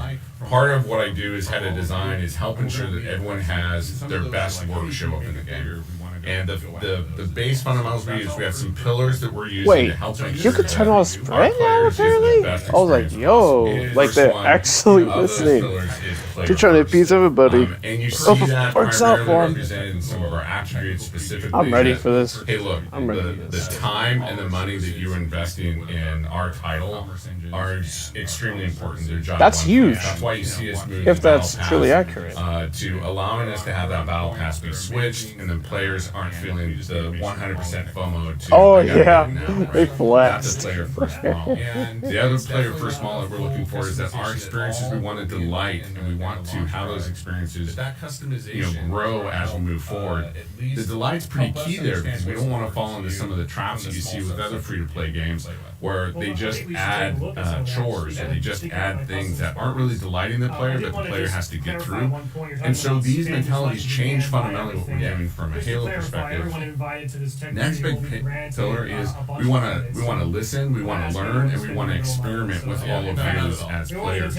Speaker 5: part of what I do as head of design is help ensure that everyone has their best work show up in the game. And the base fundamentals we use, we have some pillars that we're using
Speaker 1: Wait,
Speaker 5: to help make
Speaker 1: you
Speaker 5: sure
Speaker 1: could
Speaker 5: that
Speaker 1: turn on
Speaker 5: our
Speaker 1: spread now,
Speaker 5: players use their
Speaker 1: apparently?
Speaker 5: best
Speaker 1: I was like,
Speaker 5: experience
Speaker 1: yo,
Speaker 5: possible.
Speaker 1: like
Speaker 5: First
Speaker 1: they're
Speaker 5: one
Speaker 1: actually
Speaker 5: of those
Speaker 1: listening.
Speaker 5: pillars is player
Speaker 1: You're trying to
Speaker 5: focus.
Speaker 1: appease everybody.
Speaker 5: And you see
Speaker 1: Hope it
Speaker 5: that
Speaker 1: works out
Speaker 5: primarily
Speaker 1: for 'em.
Speaker 5: represented in some of our attributes specifically.
Speaker 1: I'm ready
Speaker 5: that,
Speaker 1: for this.
Speaker 5: Hey, look,
Speaker 1: I'm ready
Speaker 5: the,
Speaker 1: for
Speaker 5: the
Speaker 1: this.
Speaker 5: time and the money that you're investing in our title are extremely important. They're job
Speaker 1: That's
Speaker 5: one.
Speaker 1: huge.
Speaker 5: That's why you see us move
Speaker 1: If
Speaker 5: the
Speaker 1: that's
Speaker 5: battle
Speaker 1: truly
Speaker 5: pass,
Speaker 1: accurate.
Speaker 5: to allowing us to have that battle pass be switched, and then players aren't feeling the 100% FOMO to
Speaker 1: Oh,
Speaker 5: I gotta
Speaker 1: yeah.
Speaker 5: get it now, right?
Speaker 1: They flex.
Speaker 5: That's a player first model. The other player first model that we're looking for is that our experiences we want to delight, and we want to have those experiences grow as we move forward. The delight's pretty key there, because we don't want to fall into some of the traps that you see with other free-to-play games where they just add chores, or they just add things that aren't really delighting the player, but the player has to get through. And so these mentalities change fundamentally what we're doing from a Halo perspective. Next big pillar is we want to listen, we want to learn, and we want to experiment with all of you as players.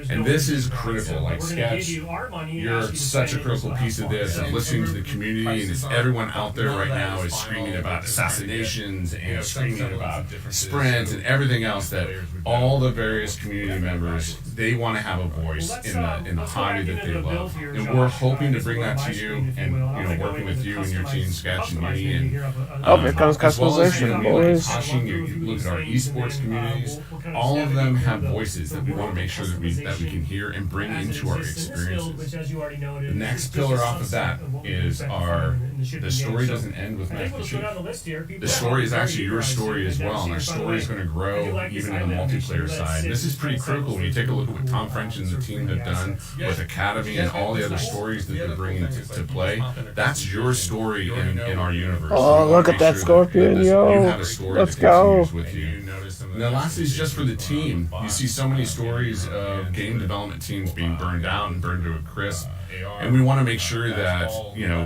Speaker 5: And this is critical. Like, Sketch, you're such a critical piece of this, and listening to the community, and it's everyone out there right now is screaming about assassinations and screaming about sprints and everything else, that all the various community members, they want to have a voice in the hobby that they love. And we're hoping to bring that to you, and working with you and your team, Sketch and me, and
Speaker 1: Oh, here comes
Speaker 5: as well as,
Speaker 1: customization,
Speaker 5: like
Speaker 1: boys.
Speaker 5: Hashing, you look at our esports communities, all of them have voices that we want to make sure that we can hear and bring into our experiences. The next pillar off of that is the story doesn't end with Master Chief. The story is actually your story as well, and our story is going to grow even in the multiplayer side. This is pretty critical when you take a look at what Tom French and the team have done with Academy and all the other stories that they're bringing to play. That's your story in our universe.
Speaker 1: Oh,
Speaker 5: We wanna
Speaker 1: look at
Speaker 5: make
Speaker 1: that
Speaker 5: sure
Speaker 1: Scorpion,
Speaker 5: you
Speaker 1: yo.
Speaker 5: have a story
Speaker 1: Let's
Speaker 5: that
Speaker 1: go.
Speaker 5: continues with you. And the last is just for the team. You see so many stories of game development teams being burned out and burned to a crisp. And we want to make sure that,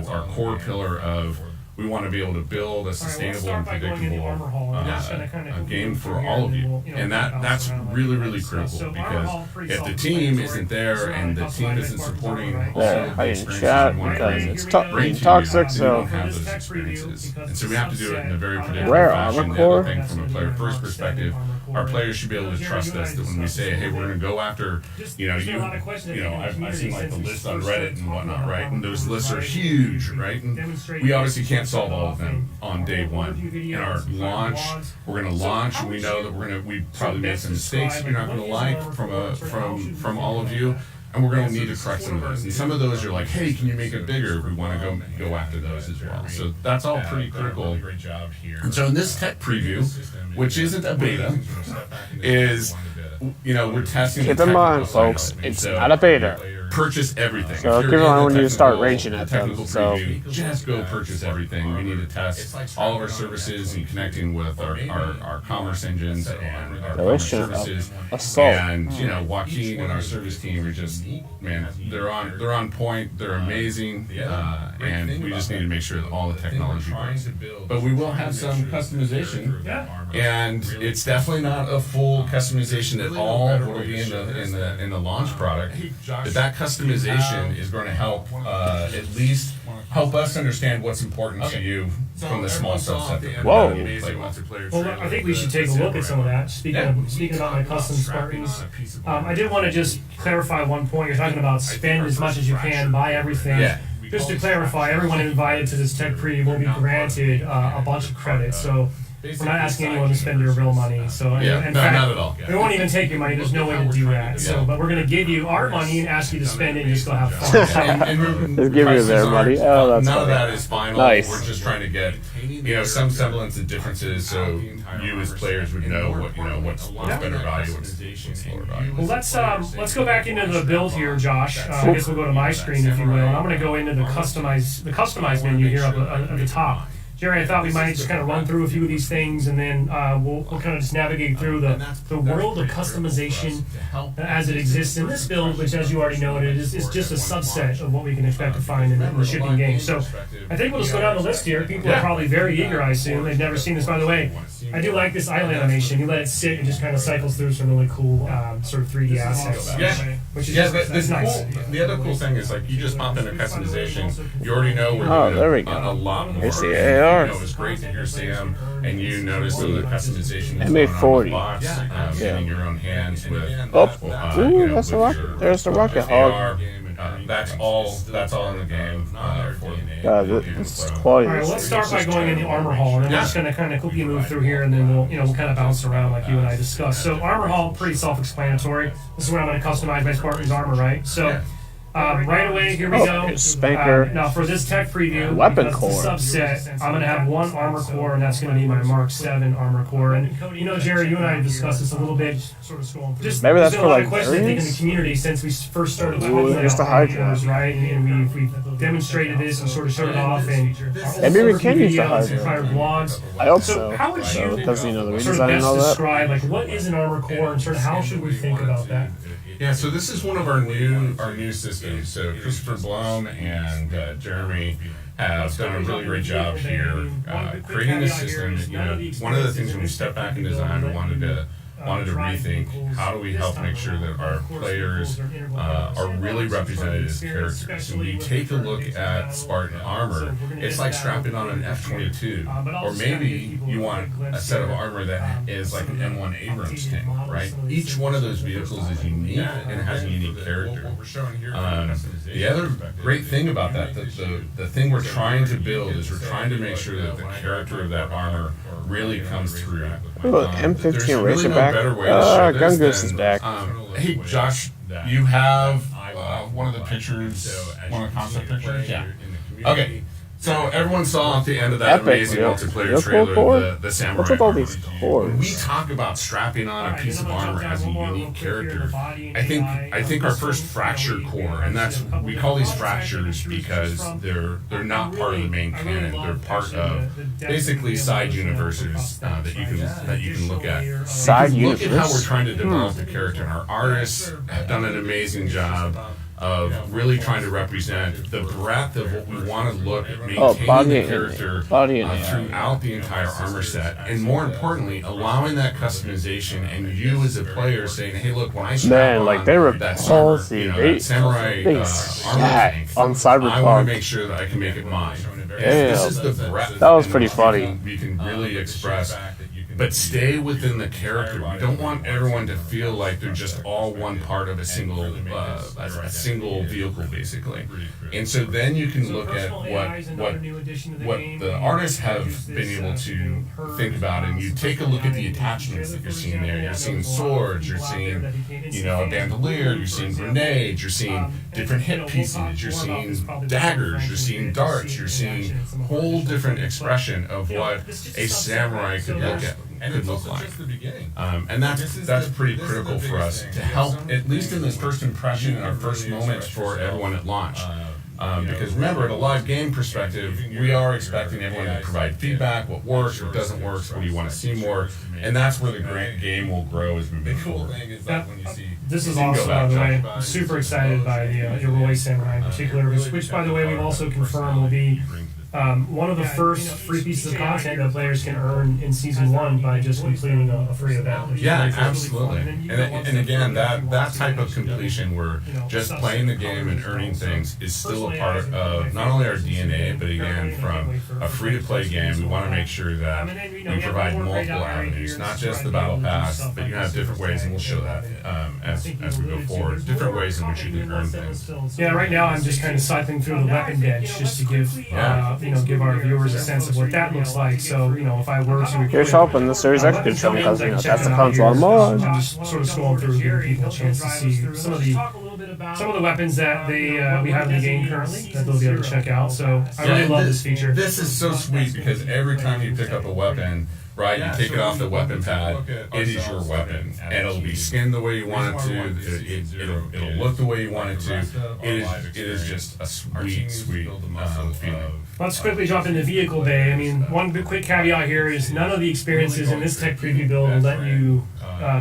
Speaker 5: our core pillar of we want to be able to build a sustainable and predictable game for all of you. And that's really, really critical, because if the team isn't there and the team isn't supporting all
Speaker 1: Yeah,
Speaker 5: of
Speaker 1: I
Speaker 5: the
Speaker 1: didn't
Speaker 5: experiences
Speaker 1: chat
Speaker 5: we want
Speaker 1: because
Speaker 5: to
Speaker 1: it's
Speaker 5: bring to you,
Speaker 1: toxic,
Speaker 5: then you
Speaker 1: so
Speaker 5: won't have those experiences. And so we have to do it in a very predictable
Speaker 1: Rare
Speaker 5: fashion.
Speaker 1: armor
Speaker 5: The other
Speaker 1: core.
Speaker 5: thing, from a player first perspective, our players should be able to trust us that when we say, hey, we're going to go after, I've seen like the list on Reddit and whatnot, right? And those lists are huge, right? And we obviously can't solve all of them on day one. In our launch, we're going to launch, and we know that we probably made some mistakes that you're not going to like from all of you. And we're going to need to correct some of those. And some of those are like, hey, can you make it bigger? We want to go after those as well. So that's all pretty critical. And so in this tech preview, which isn't a beta, is, we're testing
Speaker 1: Keep
Speaker 5: the
Speaker 1: in mind,
Speaker 5: technical side
Speaker 1: folks,
Speaker 5: of it.
Speaker 1: it's
Speaker 5: So
Speaker 1: not a beta.
Speaker 5: purchase everything.
Speaker 1: So
Speaker 5: If
Speaker 1: keep
Speaker 5: you're
Speaker 1: in mind
Speaker 5: in
Speaker 1: when
Speaker 5: the
Speaker 1: you start
Speaker 5: technical-
Speaker 1: ranging at them,
Speaker 5: technical
Speaker 1: so-
Speaker 5: preview, just go purchase everything. We need to test all of our services and connecting with our commerce engines and our commerce services.
Speaker 1: Assault.
Speaker 5: And Joaquin and our service team are just, man, they're on point. They're amazing, and we just need to make sure that all the technology works. But we will have some customization, and it's definitely not a full customization at all. It'll be in the launch product, but that customization is going to help at least help us understand what's important to you from the small subset that
Speaker 1: Whoa.
Speaker 5: we play with.
Speaker 2: Well, I think we should take a look at some of that. Speaking about my custom Spartans, I did want to just clarify one point. You're talking about spend as much as you can, buy everything.
Speaker 5: Yeah.
Speaker 2: Just to clarify, everyone invited to this tech preview will be granted a bunch of credits. So we're not asking anyone to spend your real money. So
Speaker 5: Yeah,
Speaker 2: in
Speaker 5: no,
Speaker 2: fact,
Speaker 5: not at all.
Speaker 2: we won't even take your money. There's no way to do that. So,
Speaker 5: Yeah.
Speaker 2: but we're going to give you our money and ask you to spend it and just go have fun. So,
Speaker 1: Just give you their money. Oh, that's
Speaker 5: none of
Speaker 1: funny.
Speaker 5: that is final.
Speaker 1: Nice.
Speaker 5: We're just trying to get some semblance of differences, so you as players would know what's better value, what's lower value.
Speaker 2: well, let's go back into the build here, Josh. I guess we'll go to my screen, if you will, and I'm going to go into the customized menu here at the top. Jerry, I thought we might just kind of run through a few of these things, and then we'll kind of just navigate through the world of customization as it exists in this build, which, as you already noted, is just a subset of what we can expect to find in the shipping game. So I think we'll just go down the list here. People are probably very eager, I assume. They've never seen this. By the way, I do like this island animation. You let it sit and just kind of cycles through some really cool sort of 3D assets.
Speaker 5: Yeah.
Speaker 2: Which is
Speaker 5: Yeah,
Speaker 2: just, that's nice.
Speaker 5: the other cool thing is, like, you just pop into customization, you already know we're
Speaker 1: Oh,
Speaker 5: doing
Speaker 1: there we
Speaker 5: a
Speaker 1: go.
Speaker 5: lot more.
Speaker 1: Here's the AR.
Speaker 5: You know, it's great to hear Sam, and you notice some of the customization that's
Speaker 1: MA40.
Speaker 5: going on in the box,
Speaker 1: Yeah.
Speaker 5: in your own hands with,
Speaker 1: Oh,
Speaker 5: you know,
Speaker 1: that's the
Speaker 5: with
Speaker 1: rocket.
Speaker 5: your
Speaker 1: There's the rocket
Speaker 5: AR.
Speaker 1: hog.
Speaker 5: That's all in the game.
Speaker 1: God, this is quality.
Speaker 2: All right, well, let's start by going in the armor hall, and then we're just going to kind of quickly move through here, and then we'll kind of bounce around like you and I discussed. So armor hall, pretty self-explanatory. This is where I'm going to customize my Spartan's armor, right? So right away, here we
Speaker 1: Oh,
Speaker 2: go.
Speaker 1: here's Spanker.
Speaker 2: Now for this tech preview,
Speaker 1: Weapon
Speaker 2: because
Speaker 1: core.
Speaker 2: it's a subset, I'm going to have one armor core, and that's going to be my Mark 7 armor core. And you know, Jerry, you and I have discussed this a little bit. Just
Speaker 1: Maybe that's
Speaker 2: there's been
Speaker 1: for,
Speaker 2: a lot
Speaker 1: like,
Speaker 2: of questions, I think, in the
Speaker 1: variants?
Speaker 2: community since we first started
Speaker 1: Ooh,
Speaker 2: talking
Speaker 1: here's the
Speaker 2: about
Speaker 1: Hydra.
Speaker 2: cores, right? And we've demonstrated this and sort of showed it off, and
Speaker 1: Maybe we can use the
Speaker 2: videos and
Speaker 1: Hydra.
Speaker 2: prior blogs.
Speaker 1: I hope
Speaker 2: So
Speaker 1: so.
Speaker 2: how would you
Speaker 1: Because, you know, the
Speaker 2: sort
Speaker 1: redesign
Speaker 2: of
Speaker 1: and all
Speaker 2: best
Speaker 1: that.
Speaker 2: describe, like, what is an armor core, and sort of how should we think about that?
Speaker 5: Yeah, so this is one of our new systems. So Christopher Blum and Jeremy have done a really great job here creating this system. You know, one of the things when we stepped back in design, we wanted to rethink how do we help make sure that our players are really represented as characters. So when you take a look at Spartan armor, it's like strapping on an F-22, or maybe you want a set of armor that is like an M1 Abrams tank, right? Each one of those vehicles is unique and has a unique character. The other great thing about that, the thing we're trying to build is we're trying to make sure that the character of that armor really comes through.
Speaker 1: Ooh, M15
Speaker 5: There's really
Speaker 1: Racer
Speaker 5: no
Speaker 1: back.
Speaker 5: better way to show this
Speaker 1: Gungoose
Speaker 5: than,
Speaker 1: is back.
Speaker 5: Hey, Josh, you have one of the pictures, one of the concept pictures? Yeah. Okay. So everyone saw at the end of that
Speaker 1: Epic,
Speaker 5: amazing
Speaker 1: yeah.
Speaker 5: multiplayer
Speaker 1: Real cool
Speaker 5: trailer
Speaker 1: core.
Speaker 5: the samurai.
Speaker 1: What's with all
Speaker 5: armor.
Speaker 1: these
Speaker 5: When we
Speaker 1: cores?
Speaker 5: talk about strapping on a piece of armor as a unique character, I think our first fracture core, and that's we call these fractures because they're not part of the main canon. They're part of basically side universes that you can look at.
Speaker 1: Side
Speaker 5: Look at how
Speaker 1: universe?
Speaker 5: we're trying to develop the character, and our artists have done an amazing job of really trying to represent the breadth of what we want to look at maintaining
Speaker 1: body
Speaker 5: the
Speaker 1: and
Speaker 5: character
Speaker 1: body and
Speaker 5: throughout the entire armor set, and more importantly, allowing that customization and you as a player saying, "Hey, look, when I strap
Speaker 1: Man,
Speaker 5: on
Speaker 1: like, they were
Speaker 5: that
Speaker 1: palsy.
Speaker 5: that samurai
Speaker 1: They
Speaker 5: armor
Speaker 1: sat
Speaker 5: tank,
Speaker 1: on
Speaker 5: I want
Speaker 1: Cyberpunk.
Speaker 5: to make sure that I can make it mine." And
Speaker 1: Damn.
Speaker 5: this is the breadth.
Speaker 1: That was
Speaker 5: in
Speaker 1: pretty
Speaker 5: which
Speaker 1: funny.
Speaker 5: We can really express. But stay within the character. We don't want everyone to feel like they're just all one part of a single vehicle, basically. And so then you can look at what the artists have been able to think about, and you take a look at the attachments that you're seeing there. You're seeing swords, you're seeing, a bandolier, you're seeing grenades, you're seeing different hit pieces, you're seeing daggers, you're seeing darts, you're seeing a whole different expression of what a samurai could look at. Could look like, and that's pretty critical for us to help, at least in this first impression and our first moments for everyone at launch. Because remember, at a live game perspective, we are expecting everyone to provide feedback, what works, what doesn't work, what do you want to see more, and that's where the game will grow as we move forward.
Speaker 2: This is awesome, by the way. I'm super excited by the Yoroi Samurai in particular, which, by the way, we've also confirmed will be one of the first free pieces of content that players can earn in Season 1 by just completing a free event. which is
Speaker 5: Yeah,
Speaker 2: really cool.
Speaker 5: absolutely. And again, that type of completion where just playing the game and earning things is still a part of not only our DNA, but began from a free-to-play game. We want to make sure that we provide multiple avenues, not just the battle pass, but you have different ways, and we'll show that as we go forward. Different ways in which you can earn things.
Speaker 2: Yeah, right now I'm just kind of cycling through the weapon bench just to give give our viewers a sense of what that looks like. So if I were to
Speaker 1: Here's hoping the Series X could show me because that's the console I'm on.
Speaker 2: I'm just sort of scrolling through, giving people a chance to see some of the weapons that we have in the game currently that they'll be able to check out. So I really love this feature.
Speaker 5: This is so sweet because every time you pick up a weapon, right, you take it off the weapon pad, it is your weapon, and it'll be skinned the way you want it to, it'll look the way you want it to. It is just a sweet feeling.
Speaker 2: Let's quickly jump into vehicle bay. I mean, one quick caveat here is none of the experiences in this tech preview build will let you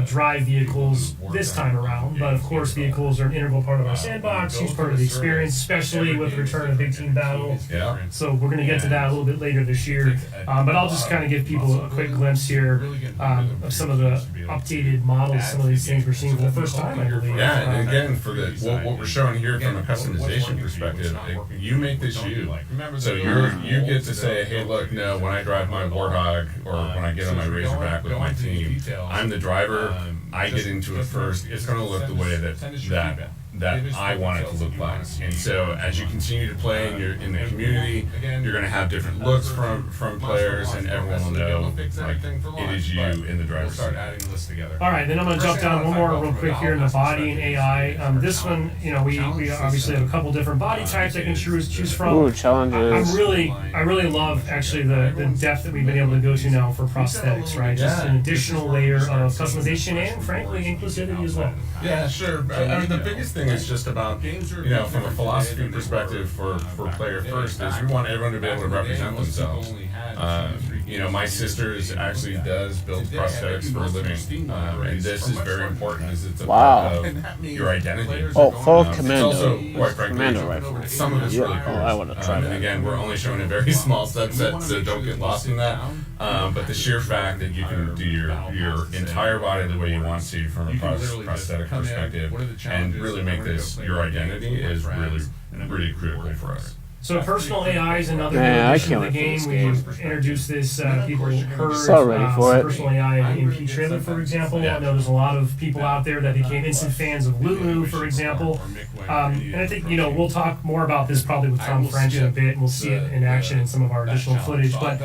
Speaker 2: drive vehicles this time around, but of course vehicles are an integral part of our sandbox, huge part of the experience, especially with the return of Big Team Battle.
Speaker 5: Yeah.
Speaker 2: So we're going to get to that a little bit later this year, but I'll just kind of give people a quick glimpse here of some of the updated models, some of these things we're seeing for the first time, I believe.
Speaker 5: Yeah, and again, for what we're showing here from a customization perspective, you make this you. So you get to say, hey, look, no, when I drive my Warthog or when I get on my Razorback with my team, I'm the driver. I get into it first. It's going to look the way that I want it to look like. And so as you continue to play and you're in the community, you're going to have different looks from players, and everyone will know like it is you in the driver's seat.
Speaker 2: All right, then I'm going to jump down one more real quick here in the body and AI. This one, we obviously have a couple different body types I can choose from.
Speaker 1: Ooh, challenges.
Speaker 2: I really love actually the depth that we've been able to go to now for prosthetics, right? Just an additional layer of customization and frankly inclusivity as well.
Speaker 5: Yeah, sure. I mean, the biggest thing is just about, from a philosophy perspective for Player First is we want everyone to be able to represent themselves. My sisters actually does build prosthetics for a living, and this is very important as it's a part of your identity.
Speaker 1: Oh, full
Speaker 5: It's
Speaker 1: commando.
Speaker 5: also, quite frankly,
Speaker 1: Commando rifle.
Speaker 5: some of it's really cool.
Speaker 1: Oh, I want to try
Speaker 5: And
Speaker 1: that.
Speaker 5: again, we're only showing a very small subset, so don't get lost in that. But the sheer fact that you can do your entire body the way you want to from a prosthetic perspective and really make this your identity is really critical for us.
Speaker 2: So personal AI is another
Speaker 1: Man, I
Speaker 2: addition
Speaker 1: can't
Speaker 2: to the
Speaker 1: wait for
Speaker 2: game.
Speaker 1: this
Speaker 2: We've introduced this. People heard
Speaker 1: So ready for it.
Speaker 2: personal AI in MP trailer, for example. I know there's a lot of people out there that became instant fans of Lulu, for example. And I think we'll talk more about this probably with Tom French in a bit, and we'll see it in action in some of our additional footage. But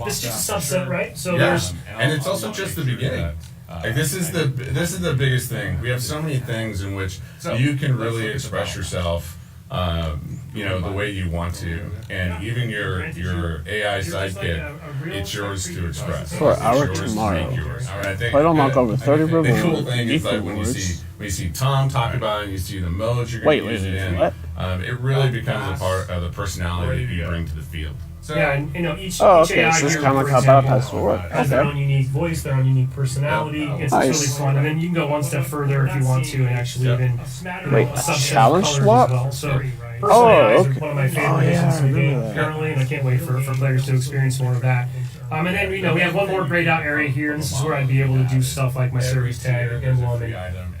Speaker 2: this is just a subset, right? So there's
Speaker 5: and it's also just the beginning. Like this is the biggest thing. We have so many things in which you can really express yourself. The way you want to, and even your AI sidekick, it's yours to express.
Speaker 1: For
Speaker 5: It's
Speaker 1: our
Speaker 5: yours to
Speaker 1: tomorrow.
Speaker 5: make yours. I think
Speaker 1: I don't knock over 30
Speaker 5: the cool
Speaker 1: rewards.
Speaker 5: thing is like when you see Tom talk about it, and you see the modes you're going to use it in.
Speaker 1: What?
Speaker 5: It really becomes a part of the personality that you bring to the field.
Speaker 2: yeah, and each
Speaker 1: Oh,
Speaker 2: each
Speaker 1: okay,
Speaker 2: AI
Speaker 1: so this
Speaker 2: here,
Speaker 1: is kind of
Speaker 2: for
Speaker 1: like how Battle
Speaker 2: example,
Speaker 1: Pass will work.
Speaker 2: has their
Speaker 1: Okay.
Speaker 2: own unique voice, their own unique personality. It's
Speaker 1: Nice.
Speaker 2: really fun, and then you can go one step further if you want to, and actually even
Speaker 1: Wait,
Speaker 2: a
Speaker 1: a
Speaker 2: subset of
Speaker 1: challenge
Speaker 2: colors
Speaker 1: swap?
Speaker 2: as well. So
Speaker 1: Oh,
Speaker 2: personal AI is
Speaker 1: okay.
Speaker 2: one of my favorite
Speaker 1: Oh, yeah,
Speaker 2: additions to the
Speaker 1: I
Speaker 2: game
Speaker 1: remember that.
Speaker 2: currently, and I can't wait for players to experience more of that. And then we have one more grayed out area here, and this is where I'd be able to do stuff like my service tag emblem,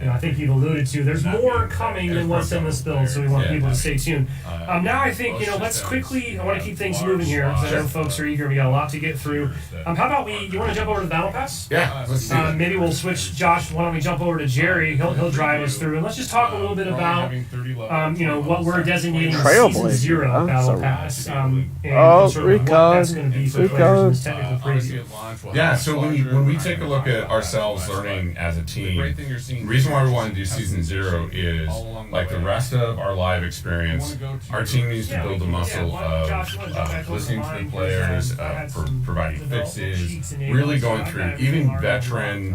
Speaker 2: and I think you've alluded to. There's more coming than what's in this build, so we want people to stay tuned. Now I think let's quickly. I want to keep things moving here because I know folks are eager. We got a lot to get through. How about you want to jump over to the Battle Pass?
Speaker 5: Yeah, let's do it.
Speaker 2: Maybe we'll switch. Josh, why don't we jump over to Jerry? He'll drive us through, and let's just talk a little bit about what we're designating as
Speaker 1: Trailblazer,
Speaker 2: Season 0
Speaker 1: huh?
Speaker 2: Battle
Speaker 1: So-
Speaker 2: Pass, and
Speaker 1: Oh,
Speaker 2: sort of what that's going to be for
Speaker 1: recon.
Speaker 2: players in this technical preview.
Speaker 5: Yeah, so when we take a look at ourselves learning as a team, the reason why we want to do Season 0 is, like the rest of our live experience, our team needs to build the muscle of listening to the players, providing fixes, really going through, even veteran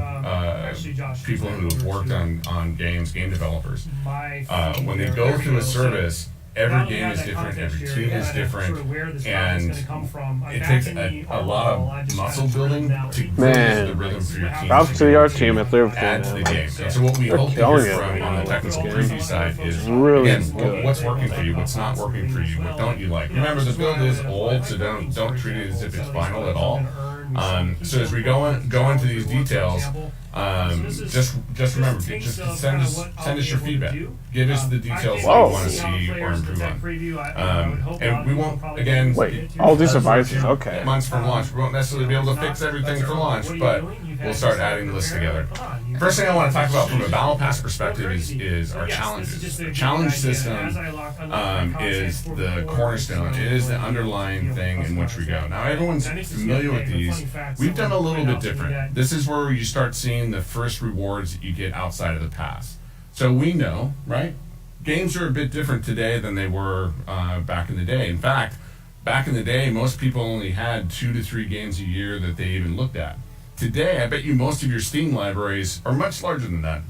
Speaker 5: people who have worked on games, game developers. When they go through a service, every game is different, every team is different, and it takes a lot of muscle building to grow
Speaker 1: Man.
Speaker 5: the rhythm for your team.
Speaker 1: Props to our team at their
Speaker 5: Add to the game. And so what we
Speaker 1: They're
Speaker 5: hope to
Speaker 1: killing
Speaker 5: hear
Speaker 1: it
Speaker 5: from on the technical preview side is,
Speaker 1: really
Speaker 5: again,
Speaker 1: good.
Speaker 5: what's working for you, what's not working for you, what don't you like. Remember, the build is old, so don't treat it as if it's final at all. So as we go into these details, just remember, just send us your feedback. Give us the details that
Speaker 1: Whoa.
Speaker 5: you want to see or improve on. And we won't, again,
Speaker 1: Wait, all these devices, okay.
Speaker 5: months from launch, we won't necessarily be able to fix everything for launch, but we'll start adding lists together. First thing I want to talk about from a Battle Pass perspective is our challenges. Our challenge system is the cornerstone. It is the underlying thing in which we go. Now, everyone's familiar with these. We've done a little bit different. This is where you start seeing the first rewards that you get outside of the pass. So we know, right? Games are a bit different today than they were back in the day. In fact, back in the day, most people only had 2 to 3 games a year that they even looked at. Today, I bet you most of your Steam libraries are much larger than that.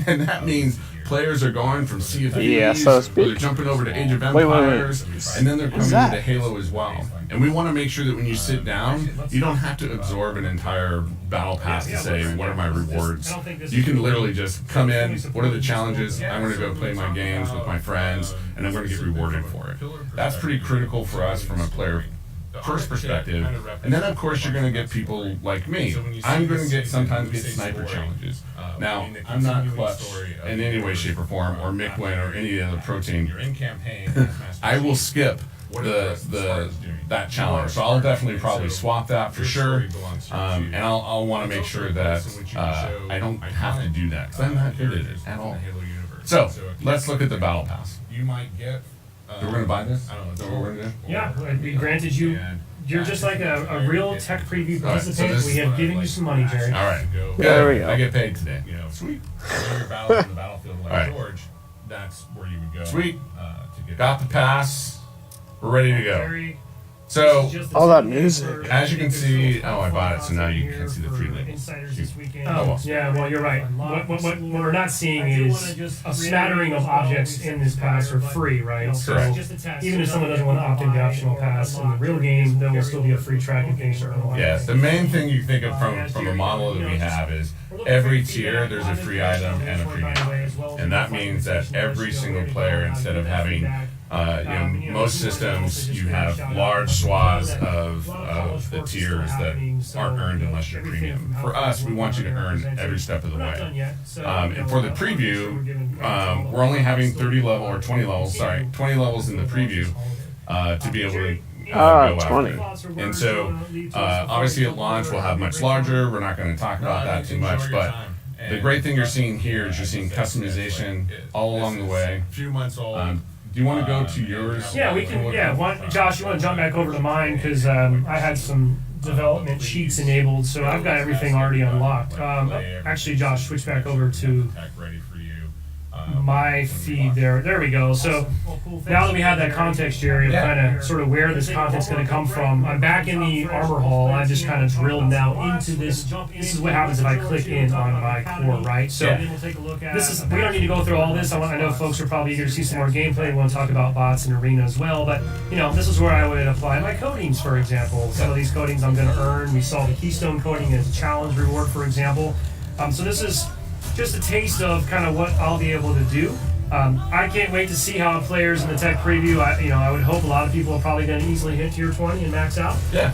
Speaker 5: And that means players are going from Sea of Thieves,
Speaker 1: Yeah, so to
Speaker 5: or they're
Speaker 1: speak.
Speaker 5: jumping over to Age of
Speaker 1: Wait.
Speaker 5: Empires, and then they're coming
Speaker 1: that?
Speaker 5: into Halo as well. And we want to make sure that when you sit down, you don't have to absorb an entire battle pass to say, what are my rewards? You can literally just come in, what are the challenges? I'm going to go play my games with my friends, and I'm going to get rewarded for it. That's pretty critical for us from a player first perspective. And then of course you're going to get people like me. I'm going to sometimes get sniper challenges. Now, I'm not Clutch in any way, shape, or form, or Mick Wynn, or any other protein. I will skip that challenge. So I'll definitely probably swap that for sure. And I'll want to make sure that I don't have to do that, because I'm not good at it at all. So let's look at the battle pass.
Speaker 6: You might get.
Speaker 5: We're going to buy this?
Speaker 6: I don't know.
Speaker 5: Is that what we're going to do?
Speaker 2: Yeah, we granted you. You're just like a real tech preview
Speaker 5: All right, so
Speaker 2: participant.
Speaker 5: this
Speaker 2: We
Speaker 5: is
Speaker 2: have given you some money, Jerry.
Speaker 5: All right.
Speaker 1: There we go.
Speaker 5: I get paid today.
Speaker 6: You know,
Speaker 5: Sweet.
Speaker 6: when you're battling the battlefield like
Speaker 5: Alright.
Speaker 6: George, that's where you would go.
Speaker 5: Sweet.
Speaker 6: To get
Speaker 5: Got the pass. We're ready to go.
Speaker 2: Jerry,
Speaker 5: So,
Speaker 1: All that music.
Speaker 5: as you can see, oh, I bought it, so now you can see the preview.
Speaker 2: Insiders this weekend.
Speaker 5: Oh, well.
Speaker 2: Yeah, well, you're right. What we're not seeing is a smattering of objects in this pass are free, right? So
Speaker 5: Correct.
Speaker 2: even if someone doesn't want to opt in the optional pass in the real game, there will still be a free track of things that are unlocked.
Speaker 5: Yeah, the main thing you think of from a model that we have is every tier there's a free item and a premium item. And that means that every single player, instead of having most systems, you have large swaths of the tiers that aren't earned unless you're premium. For us, we want you to earn every step of the way. And for the preview, we're only having 20 levels in the preview to be able to go
Speaker 1: 20.
Speaker 5: after it. And so, obviously at launch we'll have much larger. We're not going to talk about that too much, but the great thing you're seeing here is you're seeing customization all along the way.
Speaker 6: a few months old.
Speaker 5: Do you want to go to yours?
Speaker 2: Yeah, we can. Yeah, Josh, you want to jump back over to mine because I had some development sheets enabled, so I've got everything already unlocked. Actually, Josh, switch back over to
Speaker 6: Tech ready for you.
Speaker 2: my feed there. There we go. So now that we have that context, Jerry, of kind of sort of where this content's going to come from, I'm back in the armor hall. I just kind of drilled now into this. This is what happens if I click in on my core, right? So this is, we don't need to go through all this. I know folks are probably eager to see some more gameplay. We want to talk about bots and arena as well, but this is where I would apply my coatings, for example. Some of these coatings I'm going to earn. We saw the Keystone coating as a challenge reward, for example. So this is just a taste of kind of what I'll be able to do. I can't wait to see how players in the tech preview. I would hope a lot of people are probably going to easily hit tier 20 and max out.
Speaker 5: Yeah.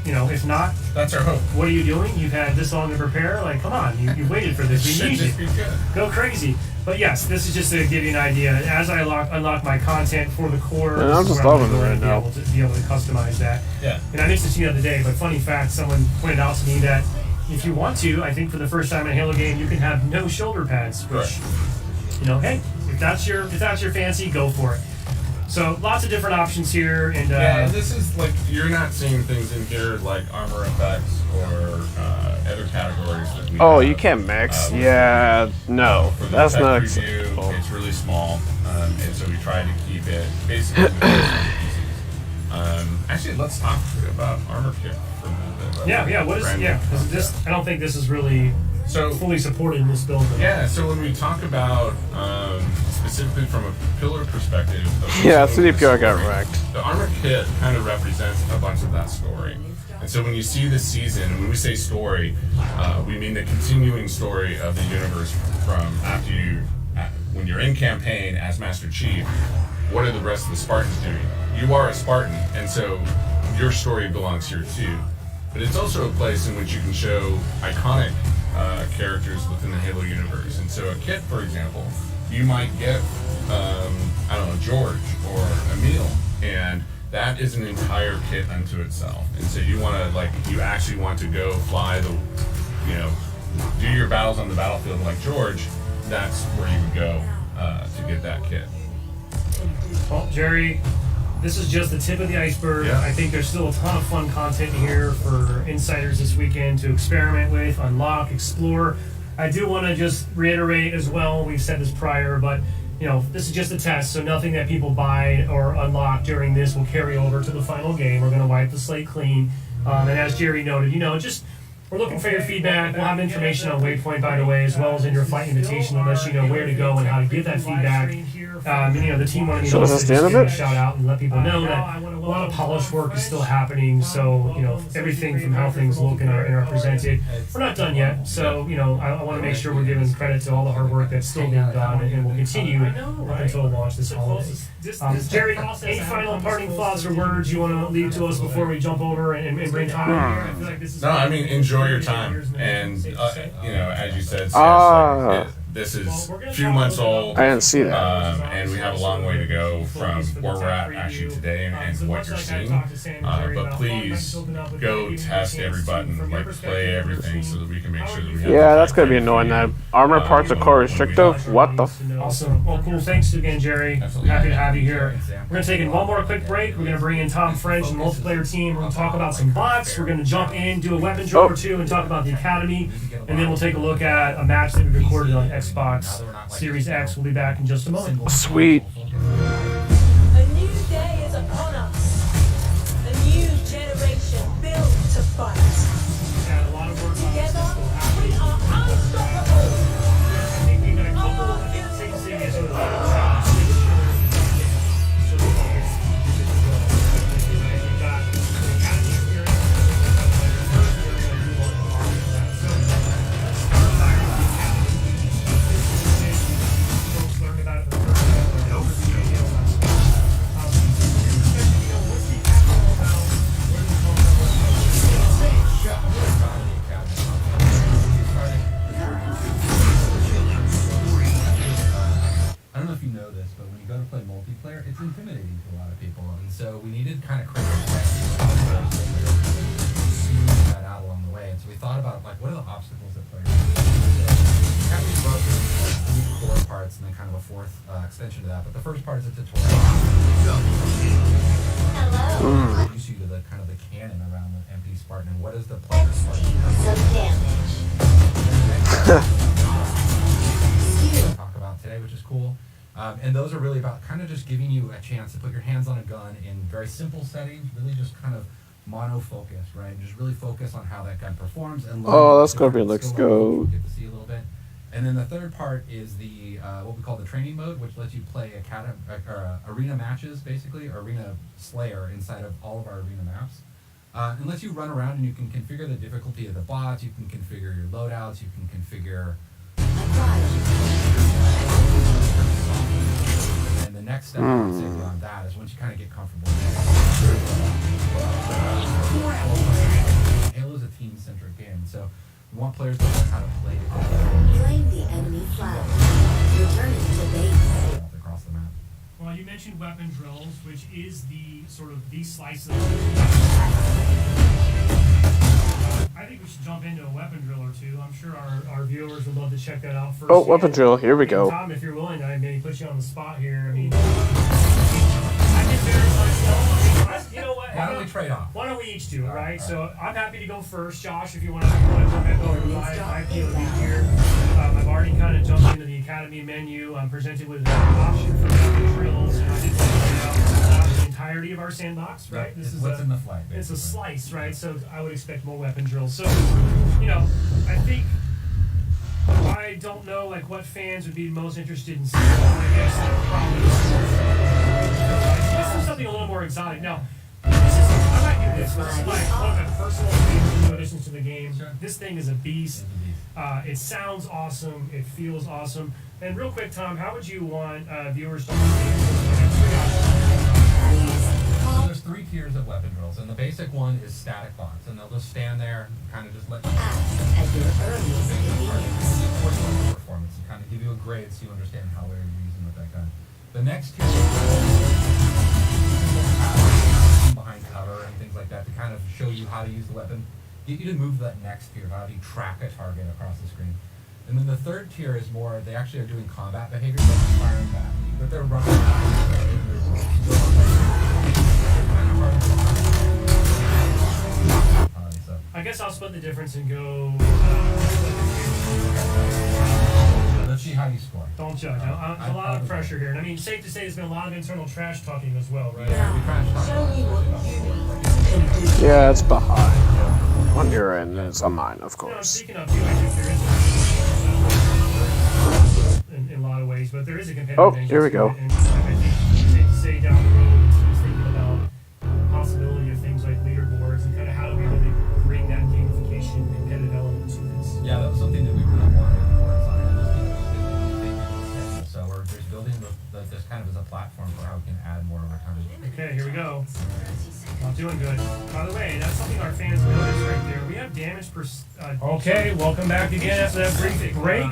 Speaker 2: If not,
Speaker 5: That's our hope.
Speaker 2: what are you doing? You've had this long to prepare. Like, come on, you waited for this. We need
Speaker 5: Just be
Speaker 2: you.
Speaker 5: good.
Speaker 2: Go crazy. But yes, this is just to give you an idea. As I unlock my content for the core,
Speaker 1: Man, I'm
Speaker 2: this is
Speaker 1: just
Speaker 2: where
Speaker 1: loving it
Speaker 2: going
Speaker 1: right
Speaker 2: to
Speaker 1: now.
Speaker 2: be able to customize that.
Speaker 5: Yeah.
Speaker 2: And I mentioned this to you the other day, but funny fact, someone pointed out to me that if you want to, I think for the first time in a Halo game, you can have no shoulder pads, which, hey, if that's your fancy, go for it. So lots of different options here, and
Speaker 5: Yeah, and this is like, you're not seeing things in here like armor effects or other categories that we
Speaker 1: Oh,
Speaker 5: have.
Speaker 1: you can't mix. Yeah, no,
Speaker 5: For the
Speaker 1: that's
Speaker 5: tech
Speaker 1: not
Speaker 5: review,
Speaker 1: acceptable.
Speaker 5: It's really small, and so we try to keep it basically actually, let's talk about armor kit for a minute.
Speaker 2: yeah, what is
Speaker 5: Brandon.
Speaker 2: because this I don't think this is really
Speaker 5: So
Speaker 2: fully supported in this build. at all.
Speaker 5: yeah, so when we talk about specifically from a pillar perspective, of
Speaker 1: Yeah,
Speaker 5: the
Speaker 1: CDPR got
Speaker 5: story,
Speaker 1: wrecked.
Speaker 5: The armor kit kind of represents a bunch of that story. And so when you see the season, and when we say story, we mean the continuing story of the universe from after when you're in campaign as Master Chief. What are the rest of the Spartans doing? You are a Spartan, and so your story belongs here too. But it's also a place in which you can show iconic characters within the Halo universe. And so a kit, for example, you might get, I don't know, George or Emil, and that is an entire kit unto itself. And so you want to, like, you actually want to go fly the, you know, do your battles on the battlefield like George, that's where you would go to get that kit.
Speaker 2: Well, Jerry, this is just the tip of the iceberg.
Speaker 5: Yeah.
Speaker 2: I think there's still a ton of fun content here for insiders this weekend to experiment with, unlock, explore. I do want to just reiterate as well, we've said this prior, but you know, this is just a test, so nothing that people buy or unlock during this will carry over to the final game. We're going to wipe the slate clean. And as Jerry noted, you know, just we're looking for your feedback. We'll have information on Waypoint, by the way, as well as in your flight invitation that lets you know where to go and how to give that feedback. And, you know, the team wanted me to
Speaker 1: So is this
Speaker 2: just
Speaker 1: the end of
Speaker 2: give a
Speaker 1: it?
Speaker 2: shout out and let people know that a lot of polished work is still happening. So, you know, everything from how things look and are presented. We're not done yet. So, you know, I want to make sure we're giving credit to all the hard work that's still being done and will continue up until launch this holiday. Jerry, any final parting thoughts or words you want to leave to us before we jump over and bring time?
Speaker 5: No, I mean, enjoy your time. And, you know, as you said, this is a few months old.
Speaker 1: I didn't see that.
Speaker 5: And we have a long way to go from where we're at actually today and what you're seeing. But please go test every button, like play everything so that we can make sure that we have.
Speaker 1: Yeah, that's gonna be annoying. That armor parts are core restrictive. What the?
Speaker 2: Awesome. Well, cool. Thanks again, Jerry.
Speaker 5: Absolutely.
Speaker 2: Happy to have you here. We're gonna take in one more quick break. We're gonna bring in Tom French, the multiplayer team. We're gonna talk about some bots. We're gonna jump in, do a weapon drill or two, and talk about the academy. And then we'll take a look at a match that we recorded on Xbox Series X. We'll be back in just a moment.
Speaker 1: Sweet.
Speaker 7: A new day is upon us. A new generation built to fight.
Speaker 2: Got a lot of work on this.
Speaker 7: Together, we are unstoppable.
Speaker 2: I think we've got a couple of things to get to.
Speaker 8: I don't know if you know this, but when you go to play multiplayer, it's intimidating to a lot of people, and so we needed kind of create a way to smooth that out along the way. And so we thought about like, what are the obstacles that players face? Kind of broke into 4 parts and then kind of a 4th extension to that. But the first part is a tutorial.
Speaker 4: Hello.
Speaker 8: Introduce you to the kind of the canon around the MP Spartan and what is the player Spartan.
Speaker 4: Some damage.
Speaker 8: Talk about today, which is cool. And those are really about kind of just giving you a chance to put your hands on a gun in very simple settings, really just kind of mono-focus, right? Just really focus on how that gun performs and learn
Speaker 1: Oh, that's
Speaker 8: the
Speaker 1: gonna be
Speaker 8: different
Speaker 1: looks
Speaker 8: skill levels
Speaker 1: good.
Speaker 8: you get to see a little bit. And then the third part is the what we call the training mode, which lets you play arena matches, basically, or arena slayer inside of all of our arena maps. And lets you run around and you can configure the difficulty of the bots, you can configure your loadouts, you can configure. And the next step I would say beyond that is once you kind of get comfortable. Halo's a team-centric game, so we want players to learn how to play together.
Speaker 4: Claim the enemy flag. Returning to base.
Speaker 8: Across the map.
Speaker 2: Well, you mentioned weapon drills, which is the sort of the slice of. I think we should jump into a weapon drill or two. I'm sure our viewers would love to check that out first.
Speaker 1: Oh, weapon drill. Here we go.
Speaker 2: Tom, if you're willing, I maybe put you on the spot here. I mean, I can very myself. You know what?
Speaker 8: Why don't we trade off?
Speaker 2: Why don't we each do it, right? So I'm happy to go first. Josh, if you want to jump in over my POV here. I've already kind of jumped into the Academy menu. I'm presented with an option for weapon drills. And I did the entirety of our sandbox, right?
Speaker 8: This is what's in the flight.
Speaker 2: It's a
Speaker 8: basically.
Speaker 2: slice, right? So I would expect more weapon drills. So, you know, I think I don't know like what fans would be most interested in seeing. I guess probably this is something a little more exotic. Now, this is I might do this. This is like one of my personal favorite new additions to the game.
Speaker 8: Sure.
Speaker 2: This thing is a beast.
Speaker 8: It's a beast.
Speaker 2: It sounds awesome. It feels awesome. And real quick, Tom, how would you want viewers to understand this?
Speaker 8: So there's 3 tiers tiers of weapon drills, and the basic one is static bots, and they'll just stand there and kind of just let you
Speaker 4: Act at your earliest convenience.
Speaker 8: performance and kind of give you a grade so you understand how well you're using with that gun. The next tier behind cover and things like that to kind of show you how to use the weapon, get you to move to that next tier, how do you track a target across the screen. And then the third tier is more, they actually are doing combat behavior, so they're firing back, but they're running so.
Speaker 2: I guess I'll split the difference and go.
Speaker 8: Let's see how you score.
Speaker 2: Don't judge. There's a lot of pressure here, and I mean, safe to say there's been a lot of internal trash talking as well, right?
Speaker 8: Yeah, we crashed
Speaker 7: Show me what you can do.
Speaker 1: Yeah, it's behind. On your end, it's on mine, of
Speaker 2: You know,
Speaker 1: course.
Speaker 2: speaking of, I think there is in a lot of ways, but there is a competitive
Speaker 1: Oh,
Speaker 2: angle
Speaker 1: here we
Speaker 2: to
Speaker 1: go.
Speaker 2: it, and I think it's safe to say down the road, it's thinking about the possibility of things like leaderboards and kind of how do we really bring that gamification competitive element to this.
Speaker 8: Yeah, that was something that we really wanted for Zion, just because so we're just building this kind of as a platform for how we can add more over time.
Speaker 2: Okay, here we go. Not doing good. By the way, that's something our fans noticed right there. We have damage per. Okay, welcome back again after that brief break.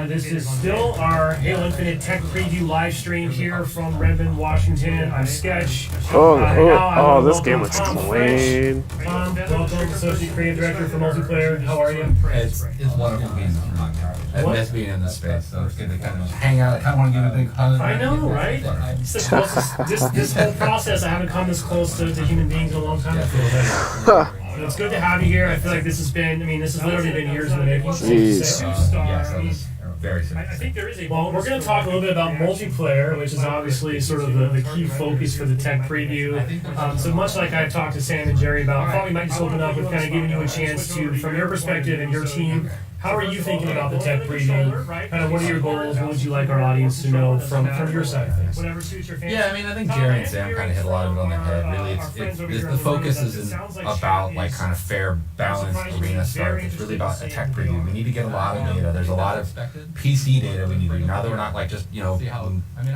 Speaker 2: This is still our Halo Infinite Tech Preview live stream here from Redmond, Washington. I'm Sketch.
Speaker 1: This game looks clean.
Speaker 2: Tom, welcome, Associate Creative Director for Multiplayer. How are you?
Speaker 8: It's wonderful being I miss being in this space, so it's good to kind of just hang out. I kind of want to give a big hug.
Speaker 2: I know, right? It's the closest, this whole process, I haven't come this close to human beings in a long time. So it's good to have you here. I feel like this has been, this has literally been years in the making.
Speaker 1: Jeez.
Speaker 8: Yes, that was very
Speaker 2: I think there is a. Well, we're going to talk a little bit about multiplayer, which is obviously sort of the key focus for the tech preview. So much like I talked to Sam and Jerry about, I thought we might just open up with kind of giving you a chance to, from your perspective and your team, how are you thinking about the tech preview? Kind of what are your goals? What would you like our audience to know from your side of things? Whatever suits your fancy.
Speaker 8: Yeah, I think Jerry and Sam kind of hit a lot of it on the head. Really, the focus isn't about like kind of fair, balanced arena start. It's really about a tech preview. We need to get a lot of data. There's a lot of PC data we need to do. Now that we're not like just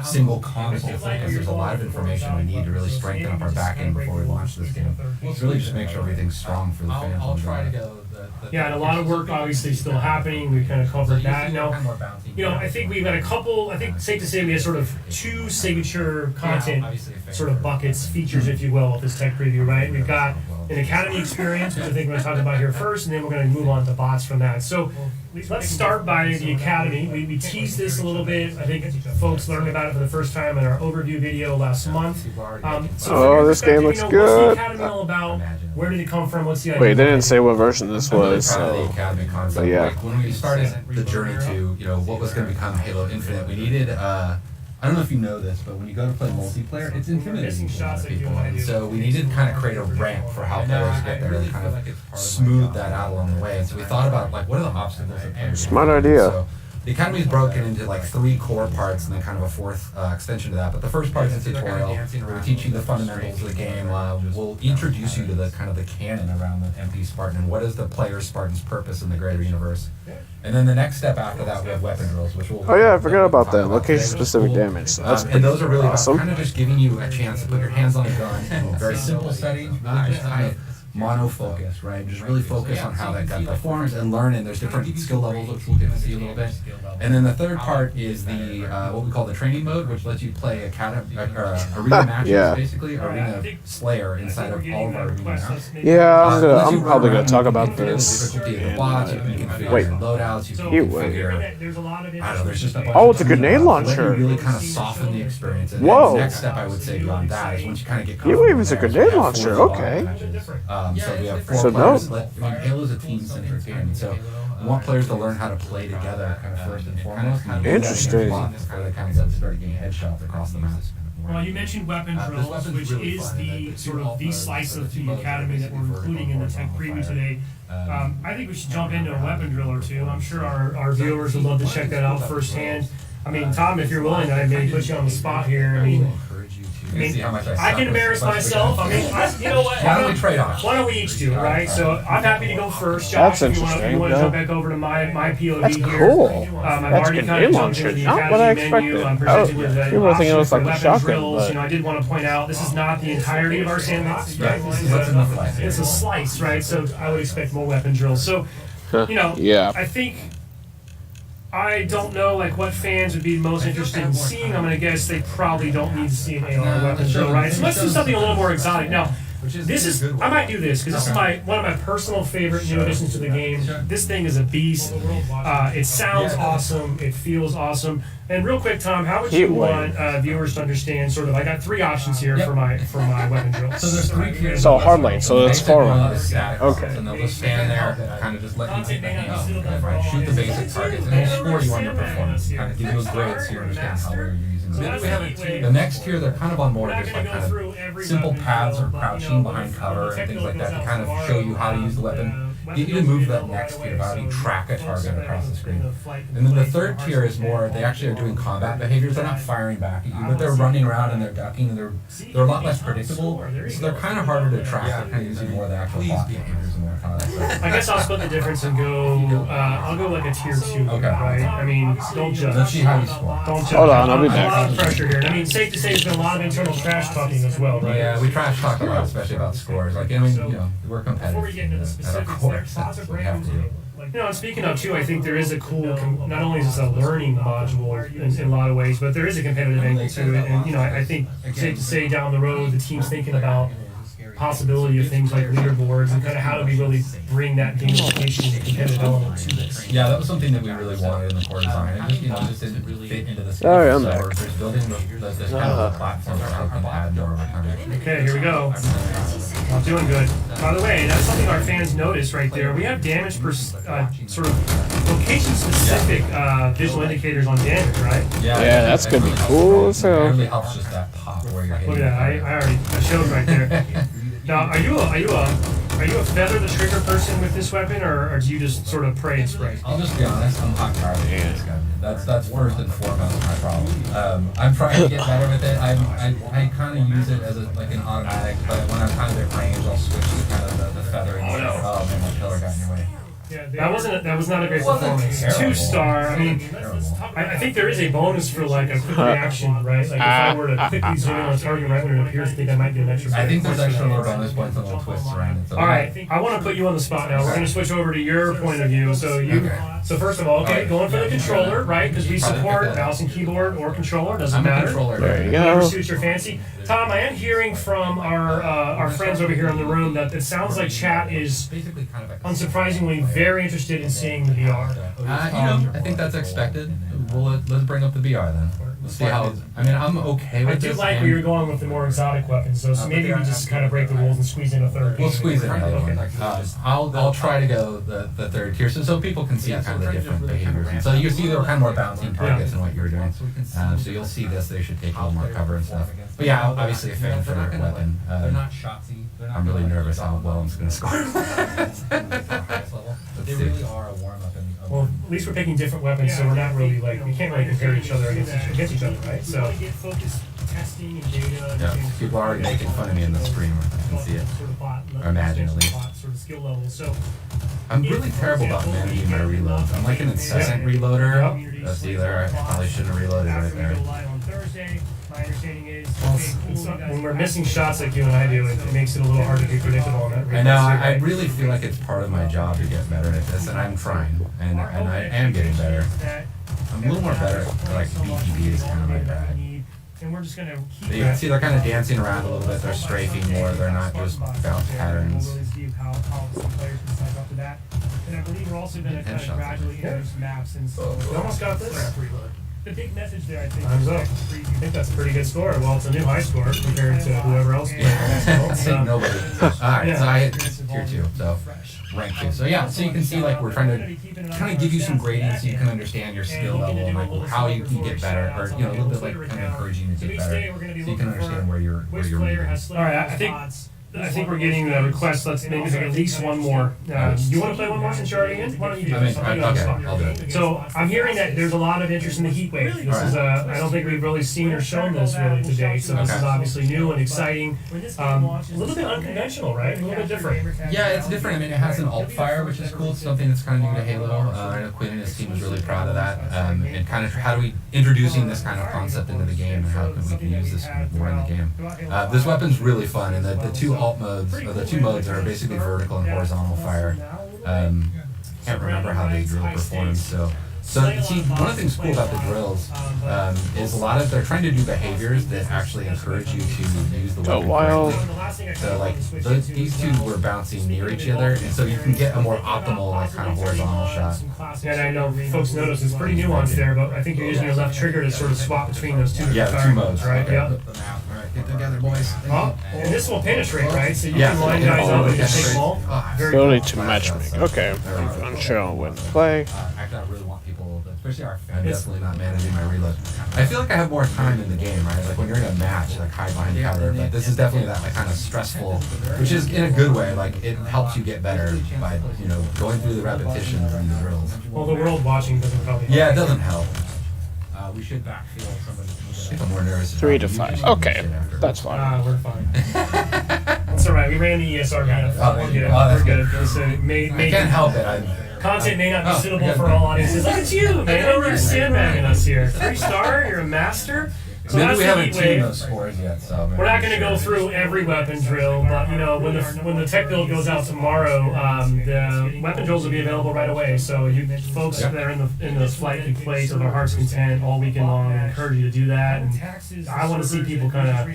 Speaker 8: single console focus, there's a lot of information we need to really strengthen up our back end before we launch this game. It's really just make sure everything's strong for the fans.
Speaker 9: I'll try to go.
Speaker 2: Yeah, and a lot of work obviously still happening. We kind of covered that. Now, I think we've got a couple. I think safe to say we have sort of two signature content sort of buckets, features, if you will, of this tech preview. Right? We've got an Academy experience, which I think we're going to talk about here first, and then we're going to move on to bots from that. So let's start by the Academy. We teased this a little bit. I think folks learned about it for the first time in our overview video last month.
Speaker 1: This game looks
Speaker 2: What's
Speaker 1: good.
Speaker 2: the Academy all about? Where did it come from? What's the idea?
Speaker 1: Wait, they didn't say what version this
Speaker 8: I'm really
Speaker 1: was,
Speaker 8: proud of
Speaker 1: so.
Speaker 8: the Academy concept.
Speaker 1: But yeah.
Speaker 8: Like, when we started the journey to what was going to become Halo Infinite, we needed I don't know if you know this, but when you go to play multiplayer, it's intimidating to a lot of people. And so we needed to kind of create a ramp for how players get there and kind of smooth that out along the way. And so we thought about like what are the obstacles that players
Speaker 1: Smart
Speaker 8: face?
Speaker 1: idea.
Speaker 8: So the Academy is broken into like 3 core parts and then kind of a 4th extension to that. But the first part is a tutorial where we teach you the fundamentals of the game. We'll introduce you to the kind of the canon around the MP Spartan and what is the player Spartan's purpose in the greater universe. And then the next step after that, we have weapon drills, which we'll.
Speaker 1: Oh yeah, I forgot about that. Location-specific damage. That's
Speaker 8: and those are really
Speaker 1: awesome.
Speaker 8: kind of just giving you a chance to put your hands on a gun in very simple settings, really just kind of monofocus, right? Just really focus on how that gun performs and learn. And there's different skill levels, which we'll get to see a little bit. And then the third part is the what we call the training mode, which lets you play arena matches, basically arena Slayer inside of all of our arenas.
Speaker 1: Yeah, I'm probably gonna talk about this.
Speaker 8: Difficulty of the bots, you can configure
Speaker 1: Wait.
Speaker 8: your loadouts, you can
Speaker 1: You
Speaker 8: configure.
Speaker 2: There's a lot of
Speaker 8: I don't know, there's just a bunch
Speaker 1: Oh,
Speaker 8: of
Speaker 1: it's a
Speaker 8: things
Speaker 1: grenade
Speaker 8: to
Speaker 1: launcher.
Speaker 8: let you really kind of soften the experience. And
Speaker 1: Whoa.
Speaker 8: the next step I would say beyond that is once you kind of get
Speaker 1: You
Speaker 8: comfortable
Speaker 1: it's a
Speaker 8: there,
Speaker 1: grenade
Speaker 8: we have
Speaker 1: launcher,
Speaker 8: 4
Speaker 1: okay.
Speaker 8: matches. So we have 4
Speaker 1: So
Speaker 8: players.
Speaker 1: no.
Speaker 8: Halo's a team-centric game, so we want players to learn how to play together kind of first and foremost. And do that
Speaker 1: Interesting.
Speaker 8: against bots before they kind of start getting headshots across the map.
Speaker 2: Well, you mentioned weapon drills, which is the sort of the slice of the Academy that we're including in the tech preview today. I think we should jump into a weapon drill or two. I'm sure our viewers would love to check that out firsthand. Tom, if you're willing, I may put you on the spot here.
Speaker 8: You can see how much I suck
Speaker 2: can
Speaker 8: with
Speaker 2: embarrass
Speaker 8: a bunch of
Speaker 2: myself. I
Speaker 8: guns.
Speaker 2: mean, you know what?
Speaker 8: Why don't we trade off?
Speaker 2: Why don't we each do it, right? So I'm happy to go first. Josh,
Speaker 1: That's
Speaker 2: if you
Speaker 1: interesting,
Speaker 2: want to
Speaker 1: yeah.
Speaker 2: jump back over to my POV
Speaker 1: That's
Speaker 2: here.
Speaker 1: cool.
Speaker 2: I've
Speaker 1: That's
Speaker 2: already
Speaker 1: good
Speaker 2: kind
Speaker 1: game
Speaker 2: of jumped
Speaker 1: launcher.
Speaker 2: into the
Speaker 1: Not what I
Speaker 2: Academy menu.
Speaker 1: expected.
Speaker 2: I'm presented with
Speaker 1: People were thinking it was
Speaker 2: for
Speaker 1: like a
Speaker 2: weapon
Speaker 1: shotgun,
Speaker 2: drills.
Speaker 1: but-
Speaker 2: You know, I did want to point out this is not the entirety of our sandbox, right?
Speaker 8: This is what's in the flight.
Speaker 2: It's a slice, right? So I would expect more weapon drills. So, you know,
Speaker 1: Yeah.
Speaker 2: I think I don't know like what fans would be most interested in seeing. I'm gonna guess they probably don't need to see an AR weapon drill, right? So let's do something a little more exotic. Now, this is I might do this because this is one of my personal favorite new additions to the game. This thing is a beast. It sounds awesome. It feels awesome. And real quick, Tom, how would you want viewers to understand? Sort of, I got 3 options here for my weapon drills.
Speaker 8: So there's 3 tiers.
Speaker 1: So hard lane, so it's
Speaker 8: Basic one
Speaker 1: forward.
Speaker 8: is static.
Speaker 1: Okay.
Speaker 8: And they'll just stand there, kind of just let you take the hand, right? Shoot the basic targets, and they'll score you on your performance. Kind of give you a grade so you understand how well you're using them. The next tier, they're kind of on more just like kind of simple paths or crouching behind cover and things like that to kind of show you how to use the weapon. You need to move to that next tier, how do you track a target across the screen. And then the third tier is more, they actually are doing combat behaviors. They're not firing back at you, but they're running around and they're ducking and they're a lot less predictable. So they're kind of harder to track. They're kind of using more of the actual bot behaviors and more kind of that stuff.
Speaker 2: I guess I'll split the difference and go. I'll go like a tier 2.
Speaker 8: Okay.
Speaker 2: Right? I mean, don't judge.
Speaker 8: Let's see how you score.
Speaker 2: Don't judge.
Speaker 1: Hold on, I'll be
Speaker 2: A lot
Speaker 1: back.
Speaker 2: of pressure here. And I mean, safe to say there's been a lot of internal trash talking as well, right?
Speaker 8: Yeah, we trash talk a lot, especially about scores. Like, I mean, you know, we're
Speaker 2: Before we
Speaker 8: competitive
Speaker 2: get into the
Speaker 8: at our
Speaker 2: specifics,
Speaker 8: core.
Speaker 2: there,
Speaker 8: That's
Speaker 2: pause or
Speaker 8: what we
Speaker 2: break
Speaker 8: have to do.
Speaker 2: You know, and speaking of too, I think there is a cool. Not only is this a learning module in a lot of ways, but there is a competitive angle to it. And you know, I think safe to say down the road, the team's thinking about possibility of things like leaderboards and kind of how do we really bring that gamification and competitive element to this.
Speaker 8: Yeah, that was something that we really wanted in the core design. It just, you know, just didn't fit into the
Speaker 1: Sorry, I'm
Speaker 8: so
Speaker 1: back.
Speaker 8: we're just building this kind of a platform where we can add more kind of.
Speaker 2: Okay, here we go. I'm doing good. By the way, that's something our fans noticed right there. We have damage per sort of location-specific visual indicators on damage, right?
Speaker 1: Yeah, that's gonna be cool as
Speaker 8: It
Speaker 1: hell.
Speaker 8: really helps just that pop where you're hitting.
Speaker 2: Look at that. I showed right there. Now, are you a feather the trigger person with this weapon, or do you just sort of pray and spray?
Speaker 8: I'll just be honest, I'm hot tired of this gun. That's first and foremost my problem. I'm trying to get better with it. I kind of use it as like an automatic, but when I'm kind of at range, I'll switch to kind of the feathering. Oh man, my killer got in your way.
Speaker 2: That was not a great performance.
Speaker 8: terrible.
Speaker 2: 2-star. I mean, I think there is a bonus for like a quick reaction, right? Like if I were to quickly zoom in on a target right when it appears, I think I might get an extra.
Speaker 8: I think there's
Speaker 2: bonus.
Speaker 8: extra little bonus points and little twists around it. So
Speaker 2: All right, I want to put you on the spot now. We're going to switch over to your point of view. So first of all, okay, going for the controller, right? Because we support mouse and keyboard or controller, doesn't
Speaker 8: I'm a
Speaker 2: matter.
Speaker 8: controller.
Speaker 1: There you
Speaker 2: Whatever
Speaker 1: go.
Speaker 2: suits your fancy. Tom, I am hearing from our friends over here in the room that it sounds like chat is
Speaker 8: Basically kind of like
Speaker 2: unsurprisingly very interested in seeing the VR.
Speaker 8: I think that's expected. Let's bring up the BR then. Let's see how. I mean, I'm okay with
Speaker 2: I do
Speaker 8: this.
Speaker 2: like where you're going with the more exotic weapons, so maybe we just kind of break the rules and squeeze in a third.
Speaker 8: We'll squeeze in another one.
Speaker 2: Okay.
Speaker 8: I'll try to go the third tier so people can see kind of the different behaviors. And so you see there are kind of more bouncing targets in what you're doing. So you'll see this. They should take a little more cover and stuff. But yeah, obviously a fan for that weapon. I'm really nervous how well I'm going to score.
Speaker 9: They really are a warm up in the
Speaker 2: Well, at least we're picking different weapons, so we're not really like we can't really compare each other against each other, right? So get focused testing and data.
Speaker 8: Yeah, people are already making fun of me in the stream. I can see it. Or imagine at least.
Speaker 2: Sort of skill level. So
Speaker 8: I'm really terrible about managing my reloads. I'm like an incessant reloader. That's either I probably shouldn't have reloaded right there.
Speaker 2: On Thursday, my understanding is when we're missing shots like you and I do, it makes it a little hard to be predictable on that.
Speaker 8: I know. I really feel like it's part of my job to get better at this, and I'm trying, and I am getting better. I'm a little more better at like BTB is kind of my bad.
Speaker 2: And we're just gonna keep
Speaker 8: You can see they're kind of dancing around a little bit. They're strafing more. They're not just bounce patterns.
Speaker 2: How some players can cycle up to that. And I believe we're also gonna kind of gradually introduce maps, and so
Speaker 8: You almost got this.
Speaker 2: the big message there, I think. Time's up. I think that's a pretty good score. Well, it's a new high score compared to whoever else.
Speaker 8: Nobody. Alright, so I hit tier 2, so rank 2. So yeah, so you can see like we're trying to kind of give you some grading so you can understand your skill level and like how you can get better, or you know, a little bit like kind of encouraging you to get better, so you can understand where you're moving.
Speaker 2: All right, I think I think we're getting a request. Let's maybe take at least one more. You want to play one more since you're already in? Why don't you do
Speaker 8: I mean,
Speaker 2: this? I'll do it on the spot.
Speaker 8: I'll do it.
Speaker 2: So I'm hearing that there's a lot of interest in the heat wave. This is I don't think we've really seen or shown this really today. So this is obviously new and exciting. A little bit unconventional, right? A little bit different.
Speaker 8: Yeah, it's different. I mean, it has an alt fire, which is cool. It's something that's kind of new to Halo. I know Quinn and his team was really proud of that. And kind of how do we introducing this kind of concept into the game, and how can we can use this more in the game. This weapon's really fun, and the two alt modes, or the two modes are basically vertical and horizontal fire. Can't remember how they drill performs, so see, one of the things cool about the drills is a lot of they're trying to do behaviors that actually encourage you to use the weapon
Speaker 1: wild.
Speaker 8: correctly. So like these two were bouncing near each other, and so you can get a more optimal like kind of horizontal shot.
Speaker 2: And I know folks notice it's pretty nuanced there, but I think you're using your left trigger to sort of swap between those two.
Speaker 8: Yeah,
Speaker 2: different
Speaker 8: two
Speaker 2: modes,
Speaker 8: modes.
Speaker 2: right?
Speaker 8: Okay.
Speaker 2: Yep.
Speaker 8: All right, get together, boys.
Speaker 2: Oh, and this will penetrate, right? So you
Speaker 8: Yeah,
Speaker 2: can line guys up and just take them all. Very
Speaker 1: Ability
Speaker 2: cool.
Speaker 1: to matchmake. Okay. Unsure when to play.
Speaker 8: Actually, I really want people, especially our fans. I'm definitely not managing my reload. I feel like I have more time in the game, right? Like when you're in a match, like hide behind cover. But this is definitely that like kind of stressful, which is in a good way. Like it helps you get better by going through the repetitions and the drills.
Speaker 2: Well, the world watching doesn't probably.
Speaker 8: Yeah, it doesn't help.
Speaker 9: We should backfield somebody.
Speaker 8: I'm more nervous.
Speaker 1: 3 to 5. Okay, that's fine.
Speaker 2: We're fine. That's all right. We ran the ESR man. We're good.
Speaker 8: that's
Speaker 2: We're good. So
Speaker 8: I can't help it.
Speaker 2: content may not be suitable for all audiences. Look at you, man. You're sandbagging us here. 3-star. You're a master. So
Speaker 8: Maybe
Speaker 2: that's
Speaker 8: we
Speaker 2: the
Speaker 8: haven't
Speaker 2: heat
Speaker 8: seen
Speaker 2: wave.
Speaker 8: those scores yet, so
Speaker 2: We're not going to go through every weapon drill, but when the tech build goes out tomorrow, the weapon drills will be available right away. So you folks that are in the flight can play to their heart's content all weekend long. I encourage you to do that. And I want to see people kind of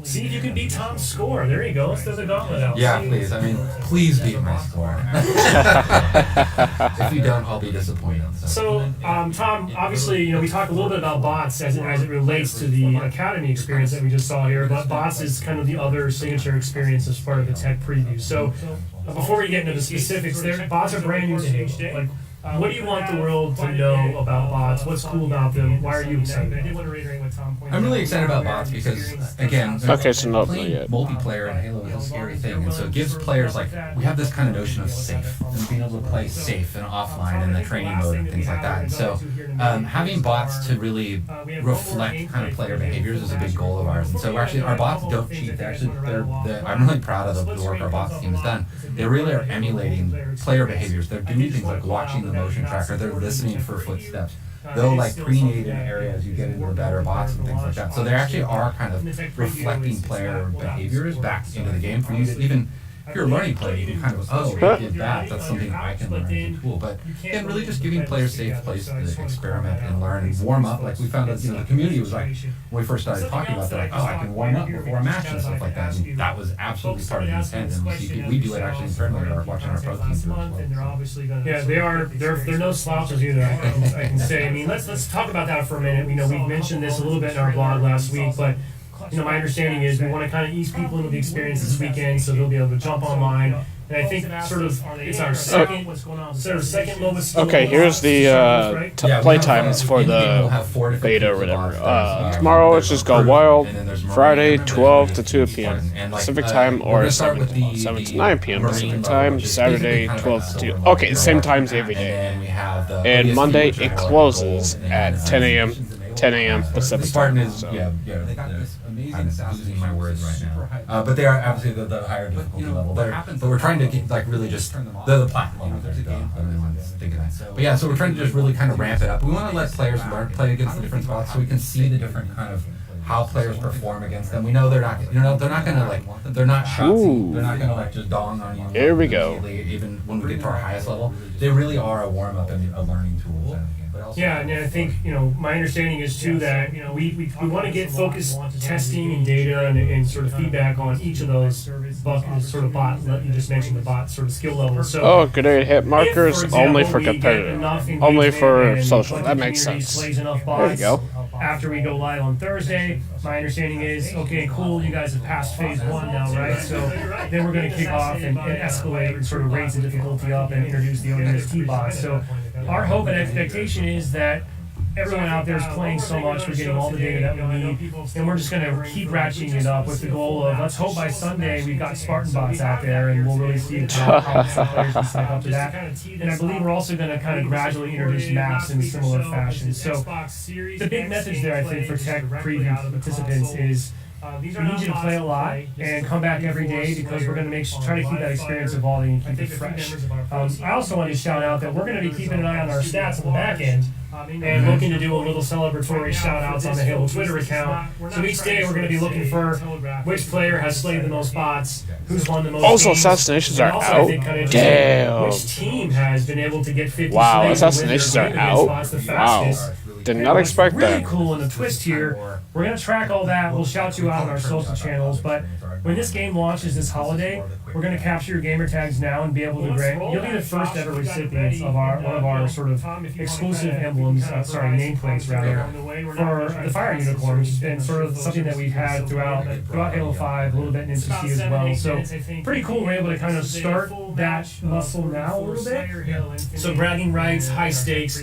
Speaker 2: see if you can beat Tom's score. There you go. Let's throw the gauntlet out.
Speaker 8: Yeah, please. I mean, please beat my score. If you don't, I'll be disappointed.
Speaker 2: So, Tom, obviously, we talked a little bit about bots as it relates to the Academy experience that we just saw here, but bots is kind of the other signature experience as part of the tech preview. So, before we get into the specifics there, bots are brand new to Halo. Like, what do you want the world to know about bots? What's cool about them? Why are you excited? I did want to reiterate what Tom pointed out.
Speaker 8: I'm really excited about bots because, again,
Speaker 1: Okay, so not
Speaker 8: playing
Speaker 1: yet.
Speaker 8: multiplayer in Halo is a scary thing, and so it gives players we have this kind of notion of safe and being able to play safe and offline in the training mode and things like that. And so having bots to really reflect kind of player behaviors is a big goal of ours. And so actually our bots don't cheat. I'm really proud of the work our bots team has done. They really are emulating player behaviors. They're doing things like watching the motion tracker. They're listening for footsteps. They'll pre-nade in areas you get into the better bots and things like that. So they actually are kind of reflecting player behaviors back into the game for you to even, if you're a learning player, you can kind of, oh, we did that. That's something I can learn as a tool. But again, really just giving players safe place to experiment and learn and warm up. Like we found that the community was like, when we first started talking about that, oh, I can warm up before a match and stuff like that. And that was absolutely part of the intent. And we do it actually internally watching our pro teams do it as well.
Speaker 2: Yeah, they're no slouches either. I can say. I mean, let's talk about that for a minute. We mentioned this a little bit in our blog last week, but my understanding is we want to kind of ease people into the experience this weekend, so they'll be able to jump online. And I think it's our second lowest skill.
Speaker 1: Okay, here's the play times for the beta or whatever. Tomorrow, let's just go wild. Friday, 12 to 2 p.m. Pacific time, or 7 to 9 p.m. Pacific time. Saturday, 12 to 2. Okay, same times every day. And Monday, it closes at 10 a.m. 10 a.m. Pacific
Speaker 8: Spartan
Speaker 1: time.
Speaker 8: is,
Speaker 1: So.
Speaker 8: they got this amazing losing my words right now. But they are absolutely the higher difficulty level. But we're trying to get, really just, the platinum. There you go. I don't know thinking that. But yeah, so we're trying to just really kind of ramp it up. We want to let players play against the different spots so we can see the different kind of how players perform against them. We know they're not gonna they're not shotsy. They're not gonna just dong on you.
Speaker 1: Here we go.
Speaker 8: Even when we get to our highest level, they really are a warm up and a learning tool.
Speaker 2: Yeah, and I think my understanding is too that we want to get focused testing and data and sort of feedback on each of those sort of bot. You just mentioned the bot sort of skill levels. So
Speaker 1: Oh, grenade hit markers
Speaker 2: if, for
Speaker 1: only
Speaker 2: example,
Speaker 1: for
Speaker 2: we get
Speaker 1: competitive,
Speaker 2: enough
Speaker 1: only
Speaker 2: engagement
Speaker 1: for
Speaker 2: and
Speaker 1: social.
Speaker 2: the
Speaker 1: That makes
Speaker 2: community
Speaker 1: sense.
Speaker 2: plays enough
Speaker 1: There you
Speaker 2: bots
Speaker 1: go.
Speaker 2: After we go live on Thursday, my understanding is okay, cool. You guys have passed phase 1 now, right? So then we're going to kick off and escalate and sort of raise the difficulty up and introduce the ODST bots. So our hope and expectation is that everyone out there is playing so much, we're getting all the data that we need, and we're just going to keep ratcheting it up with the goal of, let's hope by Sunday we've got Spartan bots out there, and we'll really see how some players can stack up to that. And I believe we're also going to kind of gradually introduce maps in similar fashion. So the big message there, I think, for tech preview participants is, we need you to play a lot and come back every day, because we're going to try to keep that experience evolving and keep it fresh. I also want to shout out that we're going to be keeping an eye on our stats on the back end and looking to do a little celebratory shout outs on the Halo Twitter account. So each day we're going to be looking for which player has slayed the most bots, who's won the most
Speaker 1: Also,
Speaker 2: games,
Speaker 1: assassinations
Speaker 2: and
Speaker 1: are
Speaker 2: also,
Speaker 1: out?
Speaker 2: I think, kind of
Speaker 1: Damn.
Speaker 2: which team has been able to get 50
Speaker 1: Wow,
Speaker 2: slays and
Speaker 1: assassinations
Speaker 2: win
Speaker 1: are
Speaker 2: their
Speaker 1: out?
Speaker 2: bots the
Speaker 1: Wow.
Speaker 2: fastest.
Speaker 1: Did
Speaker 2: And
Speaker 1: not
Speaker 2: what's
Speaker 1: expect
Speaker 2: really
Speaker 1: that.
Speaker 2: cool in the twist here, we're going to track all that. We'll shout you out on our social channels. But when this game launches this holiday, we're going to capture your gamer tags now and be able to grant. You'll be the first ever recipients of one of our sort of exclusive emblems, nameplates rather, for the Fire Unicorn, which has been sort of something that we've had throughout Halo 5, a little bit in MCC as well. So pretty cool. We're able to kind of start that muscle now a little bit. So bragging rights, high stakes,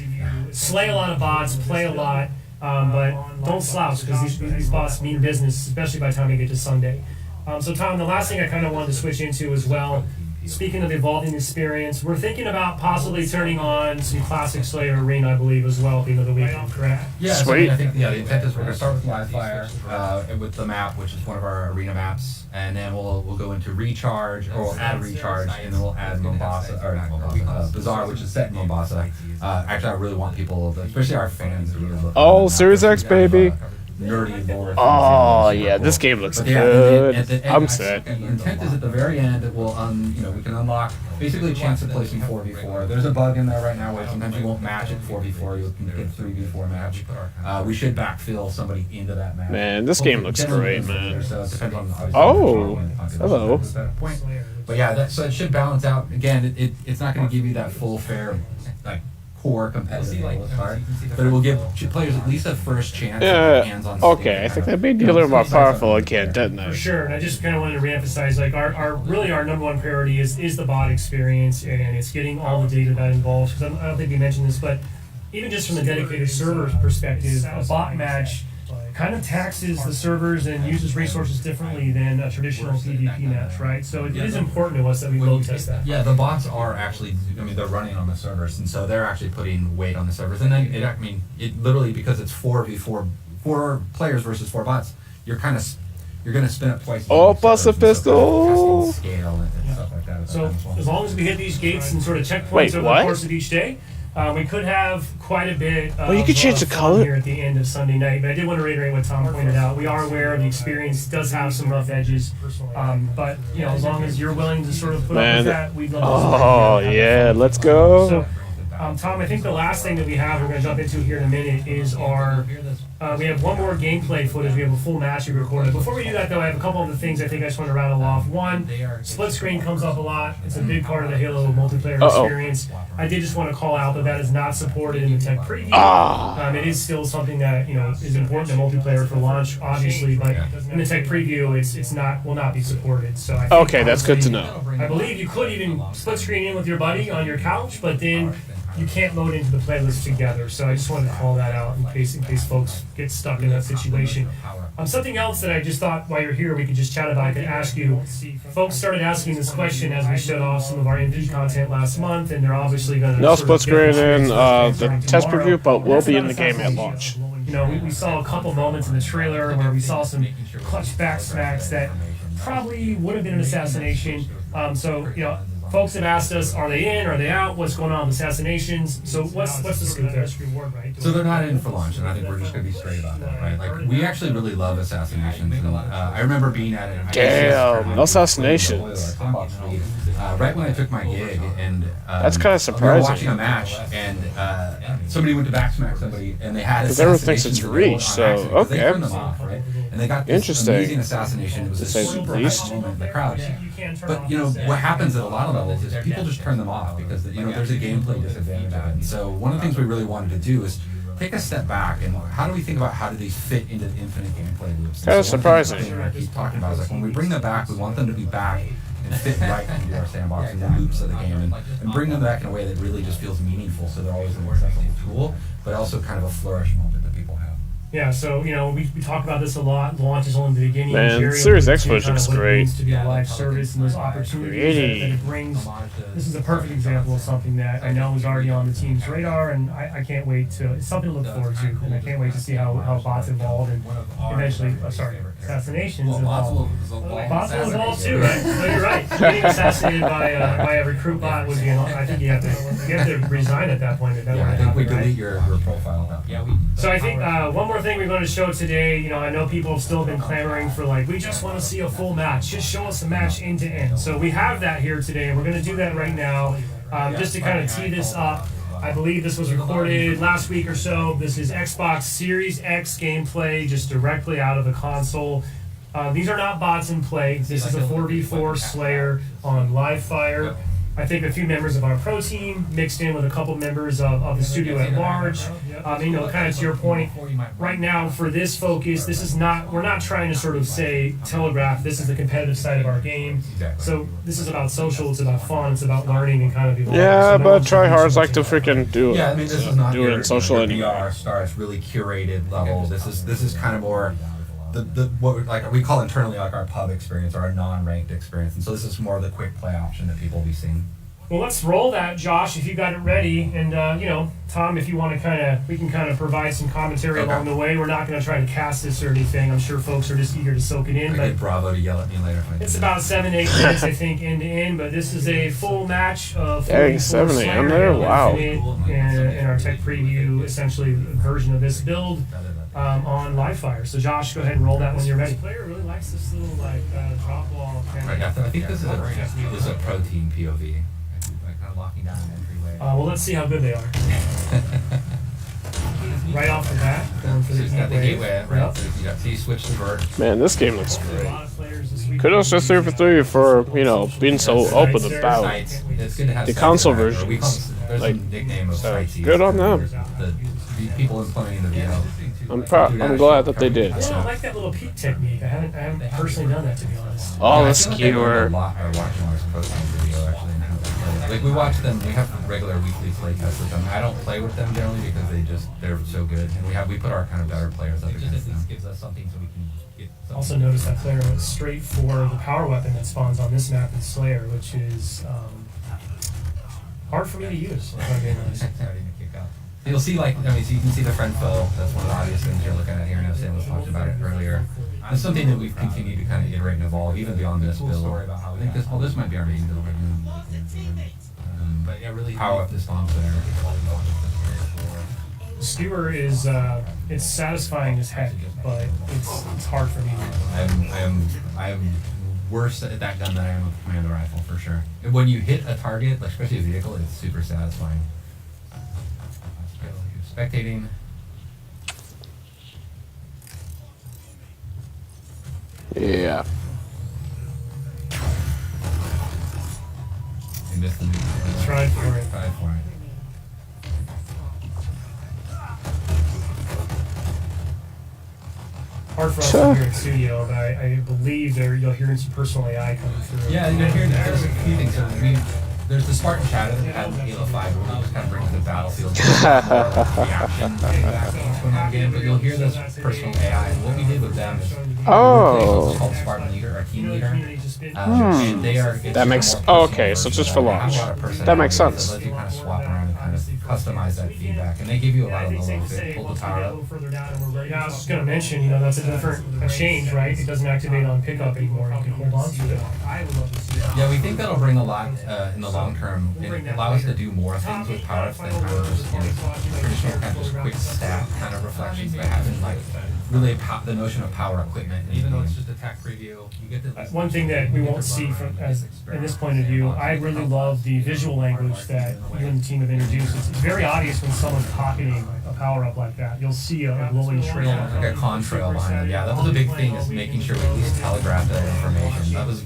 Speaker 2: slay a lot of bots, play a lot, but don't slouch, because these bots mean business, especially by the time we get to Sunday. So Tom, the last thing I kind of wanted to switch into as well, speaking of evolving experience, we're thinking about possibly turning on some classic Slayer Arena, I believe, as well at the end of the weekend, correct?
Speaker 8: Yeah, so
Speaker 1: Sweet.
Speaker 8: I think the intent is we're going to start with Live Fire with the map, which is one of our arena maps, and then we'll go into Recharge, or we'll add Recharge, and then we'll add Mombasa, or not Mombasa, Bazaar, which is set in Mombasa. Actually, I really want people, especially our fans, to really look.
Speaker 1: Oh, Series X, baby.
Speaker 8: Nerdy lore.
Speaker 1: Oh, yeah, this game looks
Speaker 8: But yeah,
Speaker 1: good.
Speaker 8: at the end,
Speaker 1: I'm set.
Speaker 8: The intent is at the very end, it will we can unlock basically a chance to play some 4v4. There's a bug in there right now where sometimes you won't match at 4v4, you can get 3v4 match. We should backfill somebody into that match.
Speaker 1: Man, this game looks great, man.
Speaker 8: So it depends on obviously
Speaker 1: Oh,
Speaker 8: population
Speaker 1: hello.
Speaker 8: at that point. But yeah, so it should balance out. Again, it's not going to give you that full fair core competitive level part, but it will give players at least a first chance to get hands-on.
Speaker 1: Okay, I think that made me a little more powerful again, didn't
Speaker 2: For
Speaker 1: I?
Speaker 2: sure, and I just kind of wanted to reemphasize, like, our number one priority is the bot experience, and it's getting all the data that involves. Because I don't think we mentioned this, but even just from the dedicated server perspective, a bot match kind of taxes the servers and uses resources differently than a traditional PvP match, right? So it is important to us that we load test that.
Speaker 8: Yeah, the bots are actually, they're running on the servers, and so they're actually putting weight on the servers. And then, it literally, because it's 4v4, 4 players versus 4 bots, you're going to spin up twice.
Speaker 1: Oh, bust a pistol!
Speaker 8: Scale and stuff like that.
Speaker 2: So as long as we hit these gates and sort of checkpoints
Speaker 1: Wait,
Speaker 2: over
Speaker 1: what?
Speaker 2: the course of each day, we could have quite a bit of
Speaker 1: you could change the
Speaker 2: fun
Speaker 1: color?
Speaker 2: here at the end of Sunday night. But I did want to reiterate what Tom pointed out. We are aware the experience does have some rough edges, but as long as you're willing to sort of put up
Speaker 1: Man.
Speaker 2: with that, we'd love to
Speaker 1: Oh,
Speaker 2: see that.
Speaker 1: yeah, let's go.
Speaker 2: So, Tom, I think the last thing that we have, we're going to jump into here in a minute, is we have one more gameplay footage. We have a full match we recorded. Before we do that, though, I have a couple of the things I think I just want to rattle off. One, split screen comes up a lot. It's a big part of the Halo multiplayer experience. I did just want to call out that is not supported in the tech preview. It is still something that is important in multiplayer for launch, obviously, but in the tech preview, will not be supported. So I think
Speaker 1: Okay, that's good to know.
Speaker 2: I believe you could even split screen in with your buddy on your couch, but then you can't load into the playlist together. So I just wanted to call that out in case folks get stuck in that situation. Something else that I just thought while you're here we could just chat about, I could ask you. Folks started asking this question as we showed off some of our MP content last month, and they're obviously going to
Speaker 1: No split screen in the test preview, but will be in the game at launch.
Speaker 2: We saw a couple moments in the trailer where we saw some clutch back smacks that probably would have been an assassination. Folks have asked us, are they in, are they out, what's going on with assassinations? So what's the scoop there?
Speaker 8: So they're not in for launch, and I think we're just going to be straight about that, right? Like, we actually really love assassinations. And, I remember being at it.
Speaker 1: Damn, no assassinations.
Speaker 8: Right when I took my gig, and
Speaker 1: That's kinda
Speaker 8: we were
Speaker 1: surprising.
Speaker 8: watching a match, and somebody went to backsmack somebody, and they had
Speaker 1: 'Cause everyone thinks it's
Speaker 8: assassinations
Speaker 1: reach,
Speaker 8: on
Speaker 1: so,
Speaker 8: accident, 'cause they
Speaker 1: okay.
Speaker 8: turned them off, right? And they got this
Speaker 1: Interesting.
Speaker 8: amazing assassination. It was
Speaker 1: To
Speaker 8: a
Speaker 1: say the
Speaker 8: super
Speaker 1: least.
Speaker 8: hype moment in the crowd. But what happens at a lot of levels is people just turn them off because there's a gameplay disadvantage of it. And so one of the things we really wanted to do is take a step back and how do we think about how do these fit into the infinite gameplay loops?
Speaker 1: Kinda
Speaker 8: And so one
Speaker 1: surprising.
Speaker 8: thing I keep talking about is like when we bring them back, we want them to be back and fit right into our sandbox and the loops of the game, and bring them back in a way that really just feels meaningful, so they're always an accessible tool. but also kind of a flourish moment that people have.
Speaker 2: Yeah, so we talk about this a lot. Launch is only the beginning.
Speaker 1: Man,
Speaker 2: Jerry
Speaker 1: Series
Speaker 2: alluded
Speaker 1: X
Speaker 2: to
Speaker 1: footage
Speaker 2: kind of
Speaker 1: looks
Speaker 2: what it
Speaker 1: great.
Speaker 2: means to be a live service and those opportunities that it brings. This is a perfect example of something that I know is already on the team's radar, and I can't wait to. It's something to look forward to, and I can't wait to see how bots evolve and eventually, assassinations evolve. Bots will evolve too, right? No, you're right. Getting assassinated by a recruit bot would be. I think you have to resign at that point.
Speaker 8: Yeah, I think we delete your profile. Yeah,
Speaker 2: So I think one more thing we're going to show today, I know people have still been clamoring for we just want to see a full match. Just show us a match end to end. So we have that here today. We're going to do that right now. Just to kind of tee this up, I believe this was recorded last week or so. This is Xbox Series X gameplay just directly out of the console. These are not bots in play. This is a 4v4 Slayer on Livefire. I think a few members of our pro team mixed in with a couple members of the studio at large. Kind of to your point, right now for this focus, we're not trying to sort of say, telegraph, this is the competitive side of our game. So this is about social, it's about fun, it's about learning and kind of evolving.
Speaker 1: Yeah, but tryhards like to freaking do it.
Speaker 8: Yeah, I mean, this is not
Speaker 1: do it in social anyway.
Speaker 8: VR star. It's really curated level. This is kind of more what we call internally our pub experience or our non-ranked experience, and so this is more of the quick play option that people will be seeing.
Speaker 2: Well, let's roll that, Josh, if you got it ready, and Tom, if you want to we can kind of provide some commentary along the way. We're not going to try to cast this or anything. I'm sure folks are just eager to soak it in.
Speaker 8: I get Bravo to yell at me later.
Speaker 2: It's about 7-8 minutes, I think, end to end, but this is a full match of
Speaker 1: 7 a.m. there? Wow.
Speaker 2: In our tech preview, essentially, version of this build. On Livefire. So Josh, go ahead and roll that when you're ready. Player really likes this little drop wall.
Speaker 8: Right, I think this is a pro team POV. Kind of locking down an entryway.
Speaker 2: Well, let's see how good they are. Right off the bat, going for the
Speaker 8: gateway. Right. So you switch to vert.
Speaker 1: Man, this game looks great. Kudos to 343 for being so open about the console version. Good on them.
Speaker 8: The people implementing the VO.
Speaker 1: I'm glad that they did.
Speaker 2: Yeah, I like that little peek technique. I haven't personally done that, to be honest.
Speaker 1: Oh, the skewer.
Speaker 8: We watch them. We have regular weekly play tests with them. I don't play with them generally because they're so good, and we put our kind of better players up against them. Gives us something so we can get.
Speaker 2: Also notice that player went straight for the power weapon that spawns on this map in Slayer, which is hard for me to use. If I'm being honest.
Speaker 8: You'll see, so you can see the friend fill. That's one of the obvious things you're looking at here. And Sam was talked about it earlier. It's something that we've continued to kind of iterate and evolve, even beyond this build. I think this might be our main build. But yeah, really power up this bombs there.
Speaker 2: The skewer is it's satisfying as heck, but it's hard for me.
Speaker 8: I am worse at that gun than I am with Commander Rifle for sure. When you hit a target, especially a vehicle, it's super satisfying. Spectating.
Speaker 1: Yeah.
Speaker 8: You missed the move.
Speaker 2: Try for it.
Speaker 8: Try for it.
Speaker 2: Hard for us to hear in studio, but I believe you'll hear some personal AI coming through.
Speaker 8: Yeah, you'll hear there's a few things. So there's the Spartan Shadow that had in Halo 5 where we just kind of brings the battlefield reaction going on again, but you'll hear this personal AI. And what we did with them is we played what's called Spartan Leader, our team leader. And they are.
Speaker 1: That makes. Oh, okay, so just for launch. That makes sense.
Speaker 8: Let you kind of swap around and kind of customize that feedback, and they give you a lot of the low fit, pull the power up.
Speaker 2: Yeah, I was just going to mention, that's a different change, right? It doesn't activate on pickup anymore. You can hold on to it.
Speaker 8: Yeah, we think that'll bring a lot in the long term and allow us to do more things with power ups than kind of just traditional kind of just quick stat kind of reflections by having really the notion of power equipment. And even though it's just a tech preview, you get the
Speaker 2: one thing that we won't see from in this point of view. I really love the visual language that you and the team have introduced. It's very obvious when someone's pocketing a power up like that. You'll see a glowing trail,
Speaker 8: like a contrail behind it. Yeah, that was a big thing, is making sure we at least telegraph that information. That was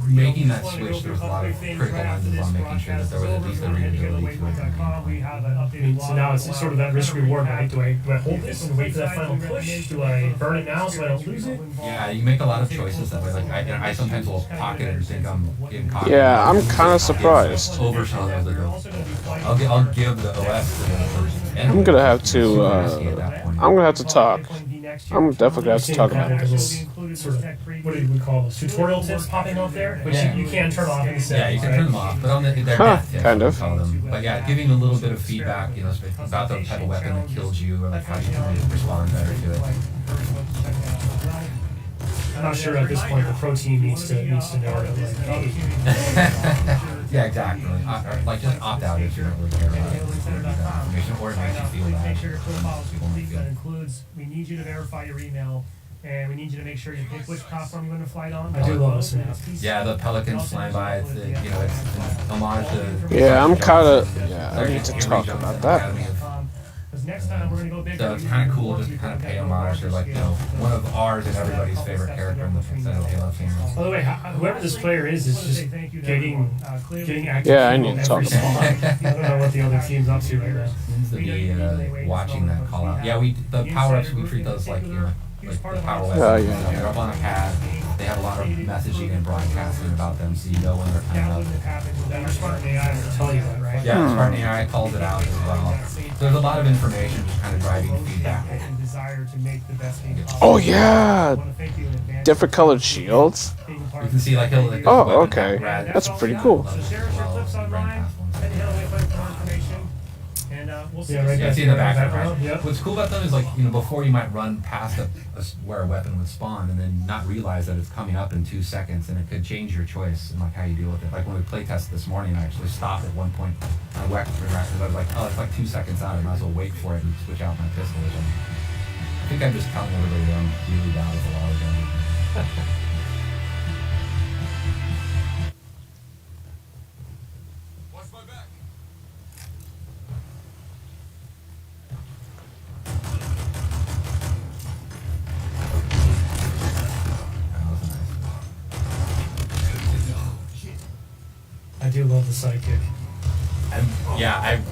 Speaker 8: making that that switch, there was a lot of critical lenses on making sure that there was at least a readability to it.
Speaker 2: We have an updated
Speaker 3: So now it's sort of that risk reward, right? Do I hold this and wait for that final push? Do I burn it now so I don't lose it?
Speaker 8: Yeah, you make a lot of choices that way. Like I sometimes will pocket it and think I'm getting caught.
Speaker 1: Yeah, I'm kind of surprised.
Speaker 8: Overshot as I go. I'll give the OS to the
Speaker 1: I'm gonna have to. I'm gonna have to talk. I'm definitely gonna have to talk about this.
Speaker 2: Sort of, what do we call those? Tutorial tips popping up there, which
Speaker 8: Yeah.
Speaker 2: you can turn off in the
Speaker 8: Yeah,
Speaker 2: settings.
Speaker 8: you can
Speaker 2: right?
Speaker 8: turn them off, but on the they're
Speaker 1: Huh,
Speaker 8: death tips,
Speaker 1: kind
Speaker 8: we
Speaker 1: of.
Speaker 8: call them. But yeah, giving a little bit of feedback, you know, about the type of weapon that killed you, or like how you can respond better to it.
Speaker 2: I'm not sure at this point the pro team needs to know it. Like,
Speaker 8: Yeah, exactly. Like just opt out if you don't really care about that information, or it makes you feel bad.
Speaker 2: Make sure your profile
Speaker 8: People make
Speaker 2: that
Speaker 8: feel.
Speaker 2: includes, we need you to verify your email, and we need you to make sure you pick which platform you're going to fly on.
Speaker 3: I do love this one.
Speaker 8: Yeah, the Pelicans flying by, it's, you know, it's an homage to.
Speaker 1: Yeah, I'm kind of. Yeah, I need to talk about that.
Speaker 2: Because next time we're going to go bigger.
Speaker 8: So it's kind of cool just to kind of pay homage to, like, you know, one of ours and everybody's favorite character in the Halo team.
Speaker 2: By the way, whoever this player is just getting active.
Speaker 1: Yeah, I need to talk
Speaker 2: every
Speaker 1: about
Speaker 2: spot. I don't know what the other team's up to right now.
Speaker 8: Seems to be watching that call out. Yeah, the power ups, we treat those like, you know, like the power weapons.
Speaker 1: Oh, yeah.
Speaker 8: They're up on a pad. They have a lot of messaging and broadcasting about them, so you know when they're coming up.
Speaker 2: Your smart AI will tell you that, right?
Speaker 8: Yeah, Spartan AI calls it out as well. There's a lot of information just kind of driving feedback.
Speaker 1: Oh yeah, different colored shields.
Speaker 8: You can see like he'll like.
Speaker 1: Oh, okay. That's pretty cool.
Speaker 2: So share us your clips online. Send you wait for more information. And we'll see.
Speaker 3: Yeah, right
Speaker 8: Yeah, see in the background.
Speaker 3: Yep.
Speaker 8: What's cool about them is like, you know, before you might run past where a weapon would spawn and then not realize that it's coming up in 2 seconds, and it could change your choice and like how you deal with it. Like when we play tested this morning, I actually stopped at one point on a weapon rack because I was like, oh, it's like 2 seconds out. I might as well wait for it and switch out my pistol. I think I'm just telling everybody that I'm really bad with a lot of guns.
Speaker 3: I do love the sidekick.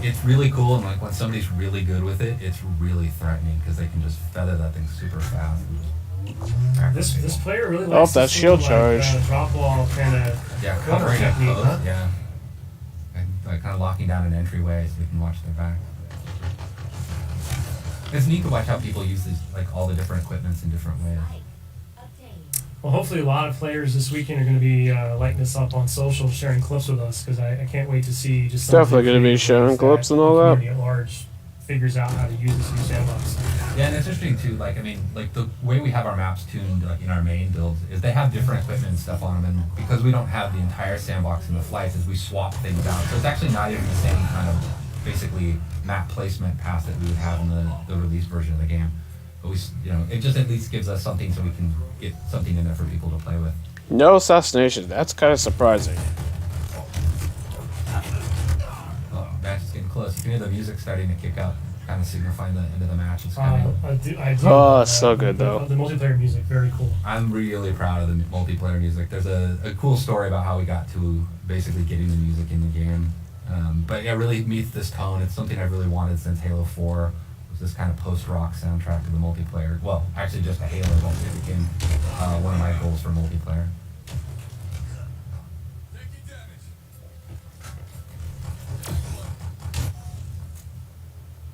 Speaker 8: It's really cool, and like when somebody's really good with it, it's really threatening because they can just feather that thing super fast. And just
Speaker 2: This player really
Speaker 1: Oh,
Speaker 2: likes
Speaker 1: that
Speaker 2: this
Speaker 1: shield
Speaker 2: little, like,
Speaker 1: charge.
Speaker 2: drop wall kind of
Speaker 8: yeah,
Speaker 2: corner
Speaker 8: covering it
Speaker 2: technique,
Speaker 8: close,
Speaker 2: huh?
Speaker 8: yeah. And like kind of locking down an entryway so they can watch their back. It's neat to watch how people use these, like all the different equipments in different ways.
Speaker 2: Well, hopefully a lot of players this weekend are going to be lighting this up on social, sharing clips with us, because I can't wait to see just some
Speaker 1: Definitely gonna be sharing clips and all
Speaker 2: the
Speaker 1: that.
Speaker 2: community at large figures out how to use this new sandbox.
Speaker 8: Yeah, and it's interesting too, like, I mean, like the way we have our maps tuned, like in our main builds, is they have different equipment and stuff on them, and because we don't have the entire sandbox in the flights, is we swap things out. So it's actually not even the same kind of, basically, map placement path that we would have in the release version of the game. But we, you know, it just at least gives us something so we can get something in there for people to play with.
Speaker 1: No assassination. That's kind of surprising.
Speaker 8: Oh, match is getting close. You can hear the music starting to kick up, kind of signifying the end of the match. It's coming.
Speaker 2: I do
Speaker 1: Oh, it's so good, though.
Speaker 2: The multiplayer music, very cool.
Speaker 8: I'm really proud of the multiplayer music. There's a cool story about how we got to basically getting the music in the game. But yeah, it really meets this tone. It's something I've really wanted since Halo 4. Was this kind of post-rock soundtrack to the multiplayer. Well, actually just a Halo, but it became one of my goals for multiplayer.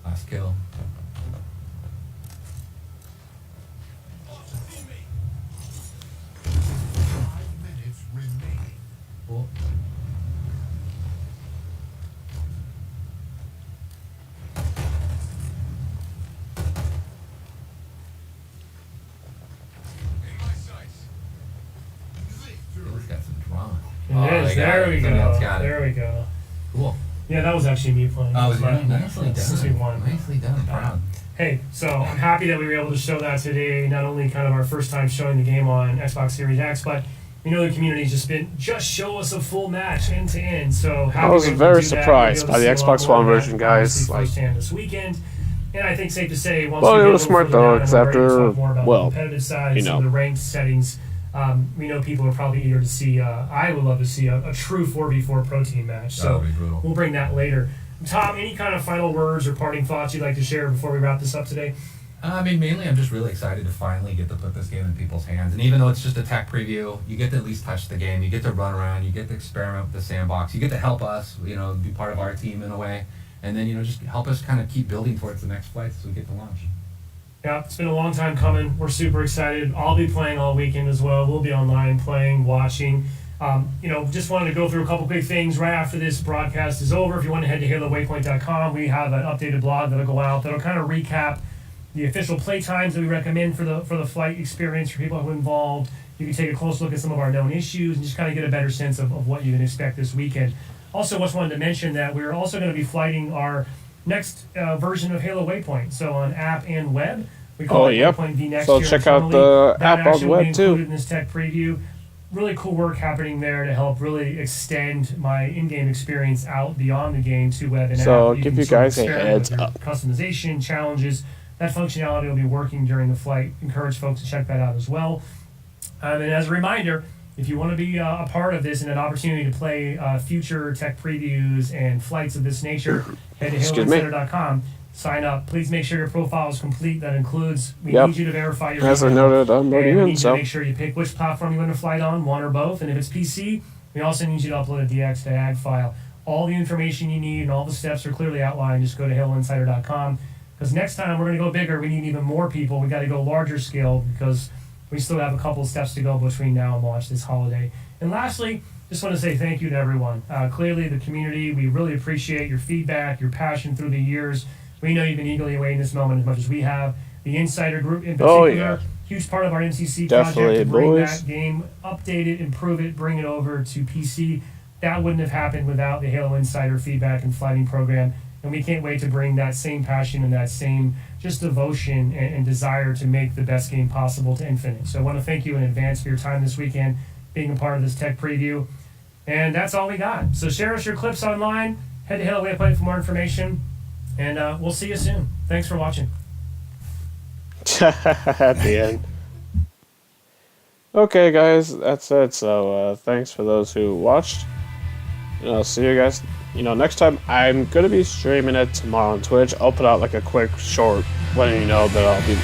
Speaker 8: Last kill. Cool. It's got some drama.
Speaker 2: It is. There we
Speaker 8: Somebody else
Speaker 2: go.
Speaker 8: got it.
Speaker 2: There we go.
Speaker 8: Cool.
Speaker 2: Yeah, that was actually me playing.
Speaker 8: Oh, was
Speaker 2: but
Speaker 8: it? Nicely
Speaker 2: since we
Speaker 8: done.
Speaker 2: won.
Speaker 8: Nicely done. Proud.
Speaker 2: Hey, so I'm happy that we were able to show that today. Not only kind of our first time showing the game on Xbox Series X, but we know the community's just show us a full match end to end. So happy
Speaker 1: I was
Speaker 2: we were able
Speaker 1: very
Speaker 2: to do that.
Speaker 1: surprised
Speaker 2: We'll
Speaker 1: by
Speaker 2: be
Speaker 1: the
Speaker 2: able to see a lot
Speaker 1: Xbox
Speaker 2: more
Speaker 1: One
Speaker 2: of that,
Speaker 1: version, guys.
Speaker 2: obviously,
Speaker 1: Like,
Speaker 2: firsthand this weekend. And I think safe to say, once
Speaker 1: Well,
Speaker 2: we
Speaker 1: it
Speaker 2: get
Speaker 1: was
Speaker 2: a
Speaker 1: smart,
Speaker 2: little further
Speaker 1: though,
Speaker 2: down,
Speaker 1: 'cause
Speaker 2: we're ready to
Speaker 1: after-
Speaker 2: talk more about
Speaker 1: well,
Speaker 2: the competitive side,
Speaker 1: you
Speaker 2: some
Speaker 1: know.
Speaker 2: of the ranked settings. We know people are probably eager to see, I would love to see a true 4v4 pro team match. So
Speaker 8: would be brutal.
Speaker 2: we'll bring that later. Tom, any kind of final words or parting thoughts you'd like to share before we wrap this up today?
Speaker 8: I mean, mainly I'm just really excited to finally get to put this game in people's hands. And even though it's just a tech preview, you get to at least touch the game. You get to run around. You get to experiment with the sandbox. You get to help us, you know, be part of our team in a way. And then, you know, just help us kind of keep building towards the next flight so we get to launch.
Speaker 2: Yeah, it's been a long time coming. We're super excited. I'll be playing all weekend as well. We'll be online playing, watching. You know, just wanted to go through a couple quick things right after this broadcast is over. If you want to head to HaloWaypoint.com, we have an updated blog that'll go out that'll kind of recap the official play times that we recommend for the flight experience for people who are involved. You can take a close look at some of our known issues and just kind of get a better sense of what you can expect this weekend. Also, just wanted to mention that we're also going to be flighting our next version of Halo Waypoint. So on app and web, we call it Waypoint V next year.
Speaker 1: So check out the app on the web too.
Speaker 2: In this tech preview. Really cool work happening there to help really extend my in-game experience out beyond the game to web and app.
Speaker 1: So give you guys a heads up.
Speaker 2: Customization, challenges, that functionality will be working during the flight. Encourage folks to check that out as well. And as a reminder, if you want to be a part of this and an opportunity to play future tech previews and flights of this nature, head to HaloInsider.com. Sign up. Please make sure your profile is complete. That includes, we need you to verify your
Speaker 1: As I noted, I'm already in,
Speaker 2: we need you to make sure you pick which platform you want to flight on, one or both. And if it's PC, we also need you to upload a DX to AG file. All the information you need and all the steps are clearly outlined. Just go to HaloInsider.com. Because next time we're going to go bigger, we need even more people. We got to go larger scale because we still have a couple of steps to go between now and launch this holiday. And lastly, just want to say thank you to everyone. Clearly, the community, we really appreciate your feedback, your passion through the years. We know you've been eagerly awaiting this moment as much as we have. The Insider Group in particular, huge part of our MCC project to bring that game, update it, improve it, bring it over to PC. That wouldn't have happened without the Halo Insider feedback and flighting program. And we can't wait to bring that same passion and that same just devotion and desire to make the best game possible to Infinite. So I want to thank you in advance for your time this weekend, being a part of this tech preview. And that's all we got. So share us your clips online. Head to Halo Waypoint for more information. And we'll see you soon. Thanks for watching.
Speaker 1: At the end. Okay, guys, that's it. So thanks for those who watched. And I'll see you guys, next time. I'm going to be streaming it tomorrow on Twitch. I'll put out like a quick short letting you know that I'll be